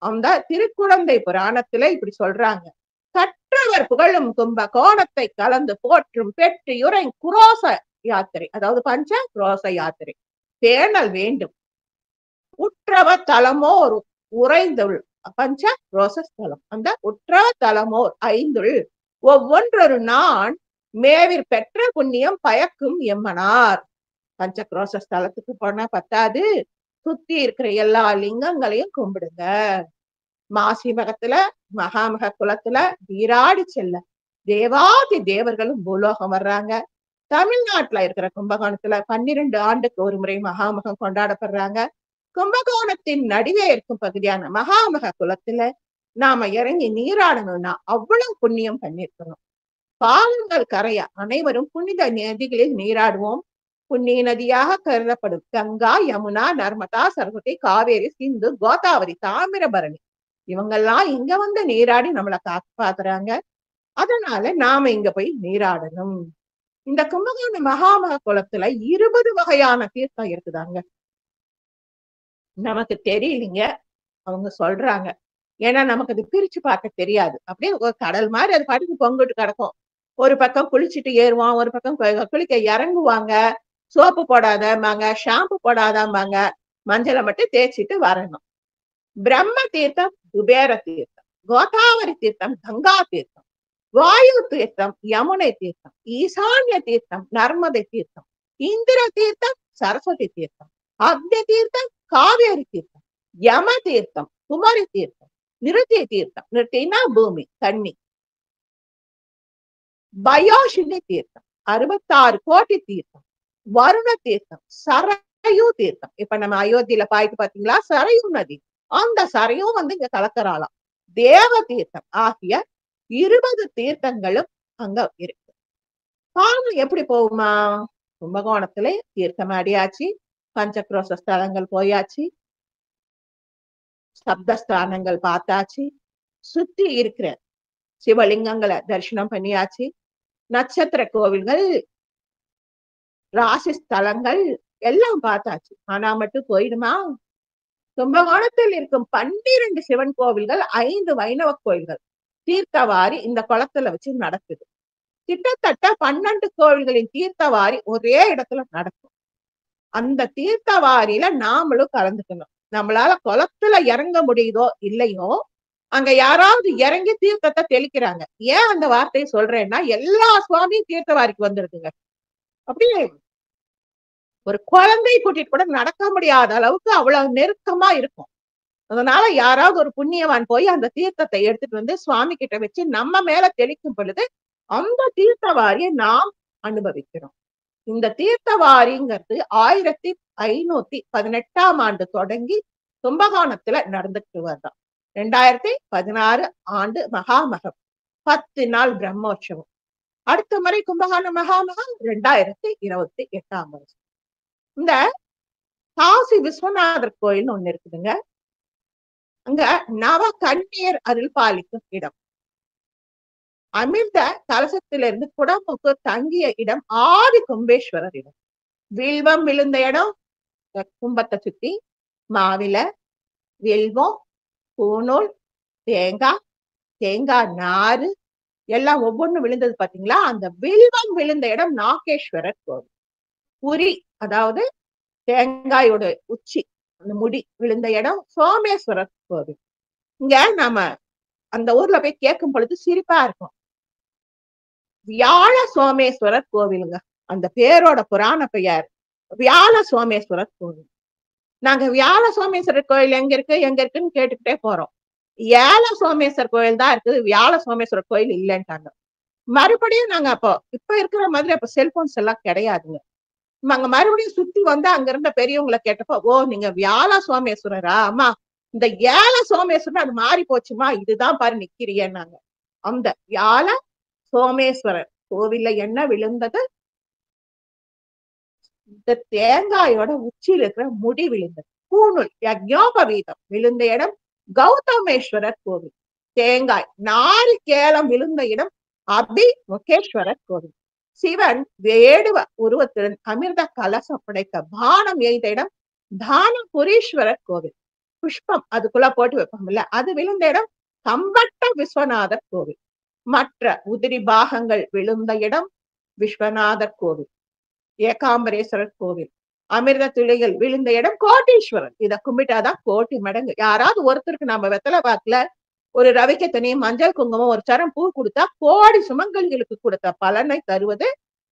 அந்த திருக்குழந்தை புராணத்துல இப்படி சொல்றாங்க. கற்றவர் புகழும் கும்பகோணத்தை கலந்து போற்றும் பெற்றியுரை குரோச யாத்திரை, அதாவது பஞ்ச குரோச யாத்திரை பேணல் வேண்டும். உற்றவ தலமோர் உறைந்துள் பஞ்ச ரோசஸ்தலம், அந்த உற்றவ தலமோர் 5 ஒவ்வொன்றொரு நான் மேவிற் பெற்ற புண்ணியம் பயக்கும் எம்மனார். பஞ்ச குரோசஸ்தலத்துக்கு போனா பத்தாது, சுத்தி இருக்கிற எல்லா லிங்கங்களையும் கும்பிடுங்க. மாசி மகத்துல மகாமக குலத்துல நீராடி செல்ல தேவாதி தேவர்களும் பூலோகம் வர்றாங்க. தமிழ்நாட்டுல இருக்கிற கும்பகோணத்துல 12 ஆண்டுக்கு ஒரு முறை மகாமகம் கொண்டாடப்படுறாங்க. கும்பகோணத்தின் நடுவே இருக்கும் பகுதியான மகாமக குலத்துல நாம இறங்கி நீராடணும்னா அவ்வளவு புண்ணியம் பண்ணிருக்கணும். பாவங்கள் கரைய அனைவரும் புனித நதிகளில் நீராடுவோம். புண்ணிய நதியாக கருதப்படும் கங்கா, யமுனா, நர்மதா, சரஸ்வதி, காவேரி, சிந்து, கோதாவரி, தாமிரபரணி இவங்கெல்லாம் இங்க வந்து நீராடி நம்மளை காப்பாத்துறாங்க. அதனால நாம இங்க போய் நீராடணும். இந்த கும்பகோண மகாமக குளத்துல 20 வகையான தீர்த்தம் இருக்குதாங்க. நமக்கு தெரியலீங்க, அவங்க சொல்றாங்க. ஏன்னா நமக்கு அது பிரிச்சு பார்க்க தெரியாது. அப்படியே ஒரு கடல் மாதிரி அது பாட்டுக்கு பொங்கிட்டு கிடக்கும். ஒரு பக்கம் குளிச்சுட்டு ஏறுவான், ஒரு பக்கம் குளிக்க இறங்குவாங்க. சோப்பு போடாதம்பாங்க, ஷாம்பு போடாதம்பாங்க, மஞ்சளை மட்டும் தேய்ச்சிட்டு வரணும். பிரம்ம தீர்த்தம் குபேர தீர்த்தம், கோதாவரி தீர்த்தம் கங்கா தீர்த்தம், வாயு தீர்த்தம் யமுனை தீர்த்தம், ஈசான்ய தீர்த்தம் நர்மதை தீர்த்தம், இந்திர தீர்த்தம் சரஸ்வதி தீர்த்தம், அக்னி தீர்த்தம் காவேரி தீர்த்தம், யம தீர்த்தம் குமரி தீர்த்தம், நிருத்திய தீர்த்தம், நிருத்தினா பூமி தண்ணி, பயோஷினி தீர்த்தம் 66 கோடி தீர்த்தம், வருண தீர்த்தம், சரையு தீர்த்தம். இப்ப நம்ம அயோத்தியில பாய்ட்டு பாத்தீங்களா சரையு நதி, அந்த சரையும் வந்து இங்க கலக்கறாளாம். தேவ தீர்த்தம் ஆகிய 20 தீர்த்தங்களும் அங்க இருக்கு. காலம் எப்படி போகுமா, கும்பகோணத்துல தீர்த்தம் அடியாச்சு, பஞ்சக்ரோச ஸ்தலங்கள் போயாச்சு, சப்தஸ்தானங்கள் பார்த்தாச்சு, சுத்தி இருக்கிற சிவலிங்கங்களை தரிசனம் பண்ணியாச்சு, நட்சத்திர கோவில்கள், ராசி ஸ்தலங்கள் எல்லாம் பார்த்தாச்சு. ஆனா மட்டும் போயிடுமா? கும்பகோணத்தில் இருக்கும் 12 சிவன் கோவில்கள், 5 வைணவ கோயில்கள் தீர்த்தவாரி இந்த குளத்துல வச்சு நடக்குது. கிட்டத்தட்ட 12 கோவில்களின் தீர்த்தவாரி ஒரே இடத்துல நடக்கும். அந்த தீர்த்தவாரியில நாமளும் கலந்துக்கணும். நம்மளால குளத்துல இறங்க முடியுதோ இல்லையோ, அங்க யாராவது இறங்கி தீர்த்தத்தை தெளிக்கிறாங்க. ஏன் அந்த வார்த்தையை சொல்றேன்னா, எல்லா சுவாமியும் தீர்த்தவாரிக்கு வந்துருதுங்க. அப்படியே ஒரு குழந்தை கூட்டிட்டு கூட நடக்க முடியாத அளவுக்கு அவ்வளவு நெருக்கமா இருக்கும். அதனால யாராவது ஒரு புண்ணியவான் போய் அந்த தீர்த்தத்தை எடுத்துட்டு வந்து சுவாமி கிட்ட வச்சு நம்ம மேல தெளிக்கும் பொழுது அந்த தீர்த்தவாரியை நாம் அனுபவிக்கிறோம். இந்த தீர்த்தவாரிங்கிறது 1518ஆம் ஆண்டு தொடங்கி கும்பகோணத்துல நடந்துட்டு வருதான். 2016 ஆண்டு மகாமகம் 10 நாள் பிரம்மோற்சவம். அடுத்த முறை கும்பகோண மகாமகம் 2028ஆம் வருஷம். இந்த காசி விஸ்வநாதர் கோயில் ஒண்ணு இருக்குதுங்க. அங்க நவ கன்னியர் அருள் பாலிக்கும் இடம். அமிர்த கலசத்திலிருந்து குடமுக்கு தங்கிய இடம் ஆதி கும்பேஸ்வரர் இடம். வில்வம் விழுந்த இடம், கும்பத்தை சுத்தி மாவில வில்வம், பூநூல், தேங்காய், தேங்காய் நாறு எல்லாம் ஒவ்வொன்றும் விழுந்தது பாத்தீங்களா. அந்த வில்வம் விழுந்த இடம் நாகேஸ்வரர் கோவில். புரி, அதாவது தேங்காயோட உச்சி அந்த முடி விழுந்த இடம் சோமேஸ்வரர் கோவில். இங்க நாம அந்த ஊர்ல போய் கேட்கும் பொழுது சிரிப்பா இருக்கும். வியாழ சோமேஸ்வரர் கோவிலுங்க. அந்த பேரோட புராண பெயர் வியாழ சோமேஸ்வரர் கோவில். நாங்க வியாழ சோமேஸ்வரர் கோயில் எங்க இருக்குன்னு கேட்டுக்கிட்டே போறோம். ஏழ சோமேஸ்வரர் கோயில் தான் இருக்குது, வியாழ சோமேஸ்வரர் கோயில் இல்லைன்ட்டாங்க. மறுபடியும் நாங்க அப்போ இப்ப இருக்கிற மாதிரி அப்ப செல்போன்ஸ் எல்லாம் கிடையாதுங்க. நாங்க மறுபடியும் சுத்தி வந்து அங்க இருந்த பெரியவங்களை கேட்டப்போ, ஓ நீங்க வியாழ சோமேஸ்வரரா? அம்மா இந்த ஏழ சோமேஸ்வரன் அது மாறி போச்சுமா, இதுதான் பாரு நிக்கிறியன்னாங்க. அந்த வியாழ சோமேஸ்வரர் கோவில்ல என்ன விழுந்தது? இந்த தேங்காயோட உச்சியில் இருக்கிற முடி விழுந்தது. பூணூல் யஜ்ஞோபவீதம் விழுந்த இடம் கௌதமேஸ்வரர் கோவில். தேங்காய் நாரிகேலம் விழுந்த இடம் அபிமுகேஸ்வரர் கோவில். சிவன் வேடுவ உருவத்துடன் அமிர்த கலசம் படைத்த பானம் எய்த இடம் தானபுரீஸ்வரர் கோவில். புஷ்பம் அதுக்குள்ள போட்டு வைப்பாங்கல்ல, அது விழுந்த இடம் கம்பட்ட விஸ்வநாதர் கோவில். மற்ற உதிரி பாகங்கள் விழுந்த இடம் விஸ்வநாதர் கோவில், ஏகாம்பரேஸ்வரர் கோவில். அமிர்த துளிகள் விழுந்த இடம் கோட்டீஸ்வரர். இதை கும்பிட்டாதான் கோட்டி மடங்கு. யாராவது ஒருத்தருக்கு நம்ம வெத்தலை பாக்குல ஒரு ரவிக்க தனி மஞ்சள் குங்குமம் ஒரு சரம் பூ கொடுத்தா கோடி சுமங்கலிகளுக்கு கொடுத்த பலனை தருவது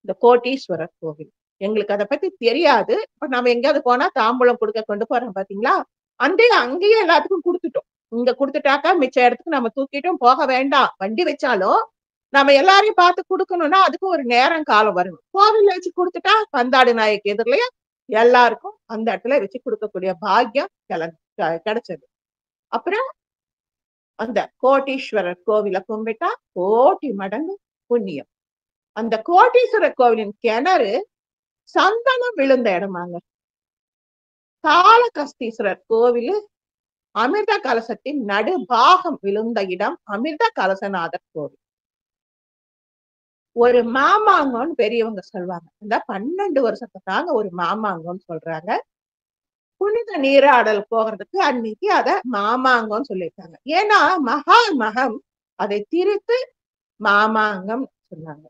இந்த கோட்டீஸ்வரர் கோவில். எங்களுக்கு அதை பத்தி தெரியாது. இப்ப நம்ம எங்கேயாவது போனா தாம்பூலம் கொடுக்க கொண்டு போறோம் பாத்தீங்களா, அங்கேயே எல்லாத்துக்கும் கொடுத்துட்டோம். இங்க கொடுத்துட்டாக்கா மிச்ச இடத்துக்கு நம்ம தூக்கிட்டும் போக வேண்டாம். வண்டி வச்சாலும் நம்ம எல்லாரையும் பார்த்து கொடுக்கணும்னா அதுக்கு ஒரு நேரம் காலம் வரும். கோவில்ல வச்சு கொடுத்துட்டா பந்தாடு நாயக்கு எதிரிலையும் எல்லாருக்கும் அந்த இடத்துல வச்சு கொடுக்கக்கூடிய பாக்கியம் கிடைச்சது. அப்புறம் அந்த கோட்டீஸ்வரர் கோவிலை கும்பிட்டா கோட்டி மடங்கு புண்ணியம். அந்த கோட்டீஸ்வரர் கோவிலின் கிணறு சந்தனம் விழுந்த இடமாங்க. காளகஸ்தீஸ்வரர் கோவில் அமிர்த கலசத்தின் நடுபாகம் விழுந்த இடம் அமிர்த கலசநாதர் கோவில். ஒரு மாமாங்கன்னு பெரியவங்க சொல்லுவாங்க. இந்த 12 வருஷத்துக்கு தாங்க ஒரு மாமாங்கன்னு சொல்றாங்க. புனித நீராடல் போகிறதுக்கு அன்னைக்கு அத மாமாங்கன்னு சொல்லியிருக்காங்க. ஏன்னா மகம் அதை திரித்து மாமாங்கம் சொன்னாங்க.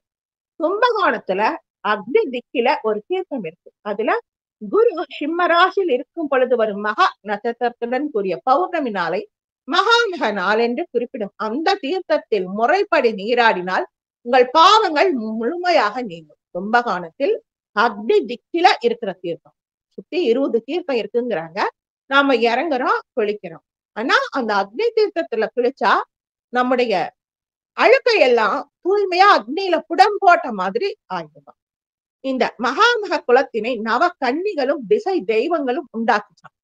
கும்பகோணத்துல அக்னி திக்கில ஒரு தீர்த்தம் இருக்கு. அதுல குரு சிம்மராசியில் இருக்கும் பொழுது வரும் மகா நட்சத்திரத்துடன் கூடிய பௌர்ணமி நாளை மகாமக நாள் என்று குறிப்பிடும். அந்த தீர்த்தத்தில் முறைப்படி நீராடினால் உங்கள் பாவங்கள் முழுமையாக நீங்கும். கும்பகோணத்தில் அக்னி திக்கில இருக்கிற தீர்த்தம் சுத்தி 20 தீர்த்தம் இருக்குங்கிறாங்க. நாம இறங்குறோம், குளிக்கிறோம். ஆனா அந்த அக்னி தீர்த்தத்துல குளிச்சா நம்முடைய அழுக்கை எல்லாம் தூய்மையா அக்னியில புடம் போட்ட மாதிரி ஆயிடுமா. இந்த மகாமக குலத்தினை நவ கன்னிகளும் திசை தெய்வங்களும் உண்டாக்குச்சான்.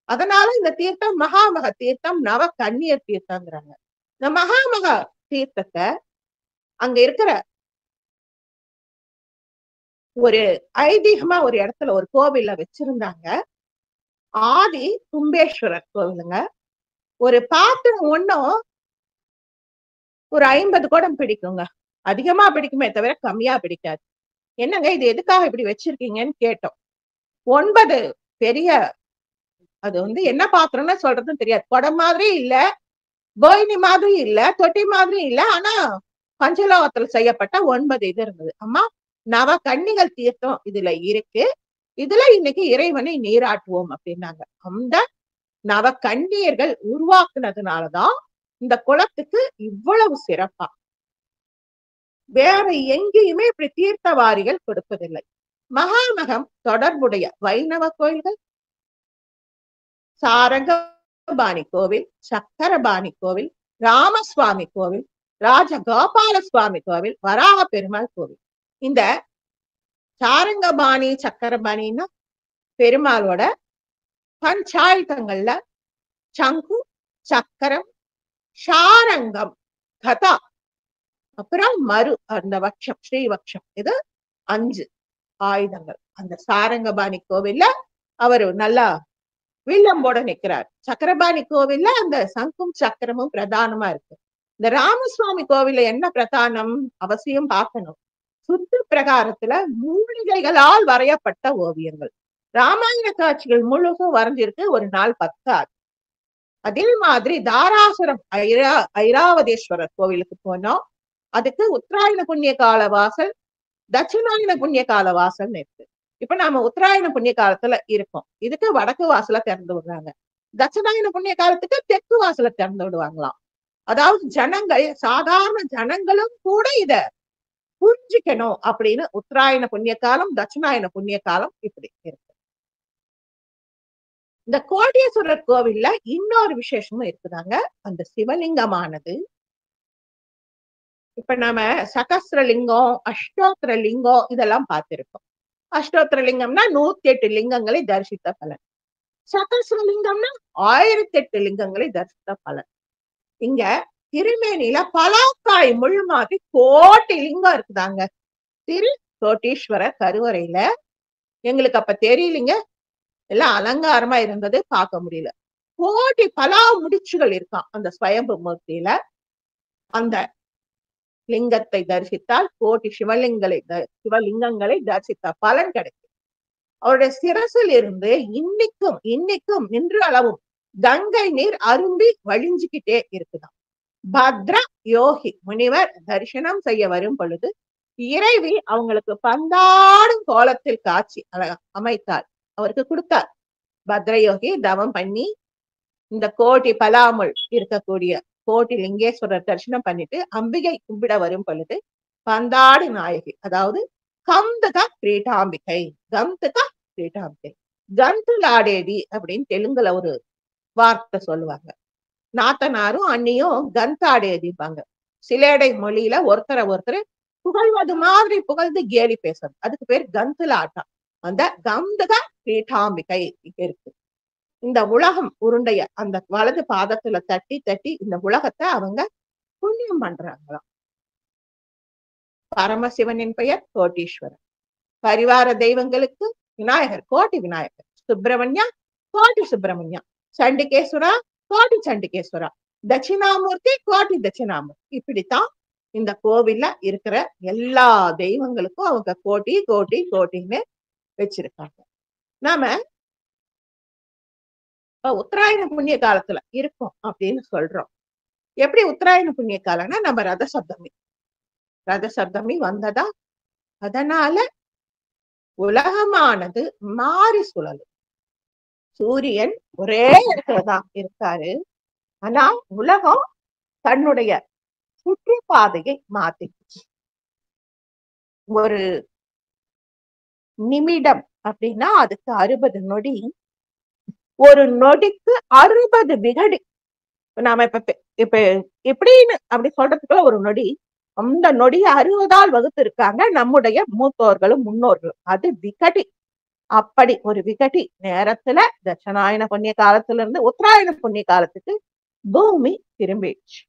அதனால இந்த தீர்த்தம் மகாமக தீர்த்தம், நவ கன்னியர் தீர்த்தங்கிறாங்க. இந்த மகாமக தீர்த்தத்தை அங்க இருக்கிற ஒரு ஐதீகமா ஒரு இடத்துல ஒரு கோவில்ல வச்சிருந்தாங்க. ஆதி கும்பேஸ்வரர் கோவிலுங்க. ஒரு பாத்திரம் ஒண்ணும் ஒரு 50 குடம் பிடிக்குங்க. அதிகமா பிடிக்குமே தவிர கம்மியா பிடிக்காது. என்னங்க இது எதுக்காக இப்படி வச்சிருக்கீங்கன்னு கேட்டோம். 9 பெரிய, அது என்ன பாத்திரம்னு சொல்றதுன்னு தெரியாது. குடம் மாதிரி இல்ல, போயினி மாதிரி இல்ல, தொட்டி மாதிரி இல்ல, ஆனா பஞ்சலோகத்துல செய்யப்பட்ட 9 இது இருந்தது. அம்மா நவ கன்னிகள் தீர்த்தம் இதுல இருக்கு, இதுல இன்னைக்கு இறைவனை நீராட்டுவோம் அப்படின்னாங்க. அந்த நவ கன்னியர்கள் உருவாக்குனதுனாலதான் இந்த குளத்துக்கு இவ்வளவு சிறப்பா. வேற எங்கேயுமே இப்படி தீர்த்தவாரிகள் கொடுப்பதில்லை. மகாமகம் தொடர்புடைய வைணவ கோயில்கள் சாரங்கபாணி கோவில், சக்கரபாணி கோவில், ராமசுவாமி கோவில், ராஜகோபால சுவாமி கோவில், வராக பெருமாள் கோவில். இந்த சாரங்கபாணி சக்கரபாணின்னா பெருமாளோட பஞ்சாயுதங்கள்ல சங்கு, சக்கரம், சாரங்கம், கதா, அப்புறம் மரு அந்த வட்சம், ஸ்ரீவக்ஷம், இது 5 ஆயுதங்கள். அந்த சாரங்கபாணி கோவில்ல அவரு நல்லா வில்லம்போட நிக்கிறார். சக்கரபாணி கோவில்ல அந்த சங்கும் சக்கரமும் பிரதானமா இருக்கு. இந்த ராமசுவாமி கோவில்ல என்ன பிரதானம் அவசியம் பார்க்கணும். சுத்து பிரகாரத்துல மூலிகைகளால் வரையப்பட்ட ஓவியங்கள். ராமாயண காட்சிகள் முழுசும் வரைஞ்சிருக்கு. ஒரு நாள் 10. அதே மாதிரி தாராசுரம் ஐராவதேஸ்வரர் கோவிலுக்கு போனோம். அதுக்கு உத்தராயண புண்ணிய கால வாசல், தட்சிணாயன புண்ணிய கால வாசல் இருக்கு. இப்ப நாம உத்தராயண புண்ணிய காலத்துல இருக்கோம். இதுக்கு வடக்கு வாசல திறந்து விடுறாங்க. தட்சிணாயன புண்ணிய காலத்துக்கு தெற்கு வாசல திறந்து விடுவாங்களாம். அதாவது ஜனங்கள், சாதாரண ஜனங்களும் கூட இத புரிஞ்சுக்கணும் அப்படின்னு உத்தராயண புண்ணிய காலம், தட்சிணாயன புண்ணிய காலம் இப்படி இருக்கு. இந்த கோடீஸ்வரர் கோவில்ல இன்னொரு விசேஷமும் இருக்குதாங்க. அந்த சிவலிங்கமானது இப்ப நாம சகஸ்ரலிங்கம், அஷ்டோத்திர லிங்கம் இதெல்லாம் பார்த்திருக்கோம். அஷ்டோத்திர லிங்கம்னா 108 லிங்கங்களை தரிசித்த பலன். சகஸ்ரலிங்கம்னா 1008 லிங்கங்களை தரிசித்த பலன். இங்க திருமேனியில பலாக்காய் முள் மாதிரி கோட்டி லிங்கம் இருக்குதாங்க. திரு கோட்டீஸ்வரர் கருவறையில எங்களுக்கு அப்ப தெரியலீங்க, எல்லாம் அலங்காரமா இருந்தது, பார்க்க முடியல. கோட்டி பலா முடிச்சுகள் இருக்கான் அந்த ஸ்வயம்பு மூர்த்தியில. அந்த லிங்கத்தை தரிசித்தால் கோட்டி சிவலிங்கங்களை தரிசித்த பலன் கிடைக்கும். அவருடைய சிரசில் இருந்து இன்னைக்கும் நின்று அளவும் கங்கை நீர் அரும்பி வழிஞ்சுக்கிட்டே இருக்குதாம். பத்ர யோகி முனிவர் தரிசனம் செய்ய வரும் பொழுது இறைவி அவங்களுக்கு பந்தாடும் கோலத்தில் காட்சி அமைத்தார், அவருக்கு கொடுத்தார். பத்ரயோகி தவம் பண்ணி இந்த கோட்டி பலாமுள் இருக்கக்கூடிய கோட்டி லிங்கேஸ்வரர் தரிசனம் பண்ணிட்டு அம்பிகை கும்பிட வரும் பொழுது பந்தாடு நாயகி, அதாவது கந்தகா கிரீட்டாம்பிகை, கந்தகா கிரீட்டாம்பிகை, கந்துலாடேதி அப்படின்னு தெலுங்குல ஒரு வார்த்தை சொல்லுவாங்க. நாத்தனாரும் அண்ணியும் கந்தாடேதிப்பாங்க. சிலேடை மொழியில ஒருத்தர் புகழ்வது மாதிரி புகழ்ந்து கேலி பேசுறது, அதுக்கு பேர் கந்துலாட்டம். அந்த கந்தகா கிரீட்டாம்பிகை இருக்கு. இந்த உலகம் உருண்டைய அந்த வலது பாதத்துல தட்டி தட்டி இந்த உலகத்தை அவங்க புண்ணியம் பண்றாங்களாம். பரமசிவனின் பெயர் கோட்டீஸ்வரர். பரிவார தெய்வங்களுக்கு விநாயகர், கோட்டி விநாயகர். சுப்பிரமணியா, கோட்டி சுப்பிரமணியா. சண்டிகேஸ்வரா, கோட்டி சண்டிகேஸ்வரா. தட்சிணாமூர்த்தி, கோட்டி தட்சிணாமூர்த்தி. இப்படித்தான் இந்த கோவில்ல இருக்கிற எல்லா தெய்வங்களுக்கும் அவங்க கோட்டி கோட்டி கோட்டின்னு வச்சிருக்காங்க. நாம உத்தராயண புண்ணிய காலத்துல இருக்கும் அப்படின்னு சொல்றோம். எப்படி உத்தராயண புண்ணிய காலம்னா நம்ம ரத சப்தமி வந்ததா, அதனால உலகமானது மாறி சுழலும். சூரியன் ஒரே இடத்துலதான் இருக்காரு, ஆனா உலகம் தன்னுடைய சுற்றுப்பாதையை மாத்திச்சு. ஒரு நிமிடம் அப்படின்னா அதுக்கு 60 நொடி, ஒரு நொடிக்கு 60 விகடி. நாம இப்ப எப்படின்னு அப்படி சொல்றதுக்குள்ள ஒரு நொடி, அந்த நொடியை 60ஆல் வகுத்து இருக்காங்க நம்முடைய மூத்தோர்களும் முன்னோர்களும். அது விகடி. அப்படி ஒரு விகடி நேரத்துல தட்சிணாயன புண்ணிய காலத்துல இருந்து உத்தராயண புண்ணிய காலத்துக்கு பூமி திரும்பிடுச்சு.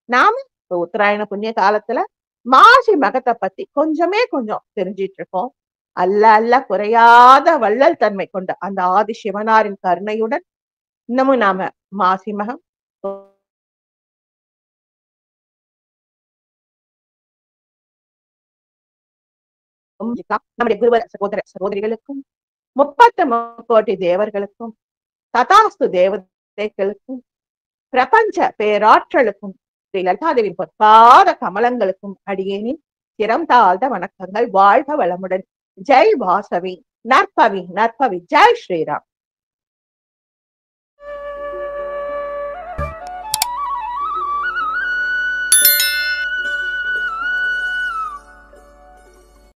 நாம இப்ப உத்தராயண புண்ணிய காலத்துல மாசி மகத்தை பத்தி கொஞ்சம் தெரிஞ்சிட்டு இருக்கோம். அல்ல குறையாத வள்ளல் தன்மை கொண்ட அந்த ஆதி சிவனாரின் கருணையுடன் இன்னமும் நாம மாசி மகம் நம்முடைய குருவர சகோதர சகோதரிகளுக்கும் 30 கோடி தேவர்களுக்கும் ததாஸ்து தேவதைகளுக்கும் பிரபஞ்ச பேராற்றலுக்கும் ஸ்ரீ லலிதாதேவி பொற்பாத கமலங்களுக்கும் அடியேனின் சிரம் தாழ்ந்த வணக்கங்கள். வாழ்க வளமுடன். ஜெய் வாசவி, நற்பவி நற்பவி. ஜெய் ஸ்ரீராம்.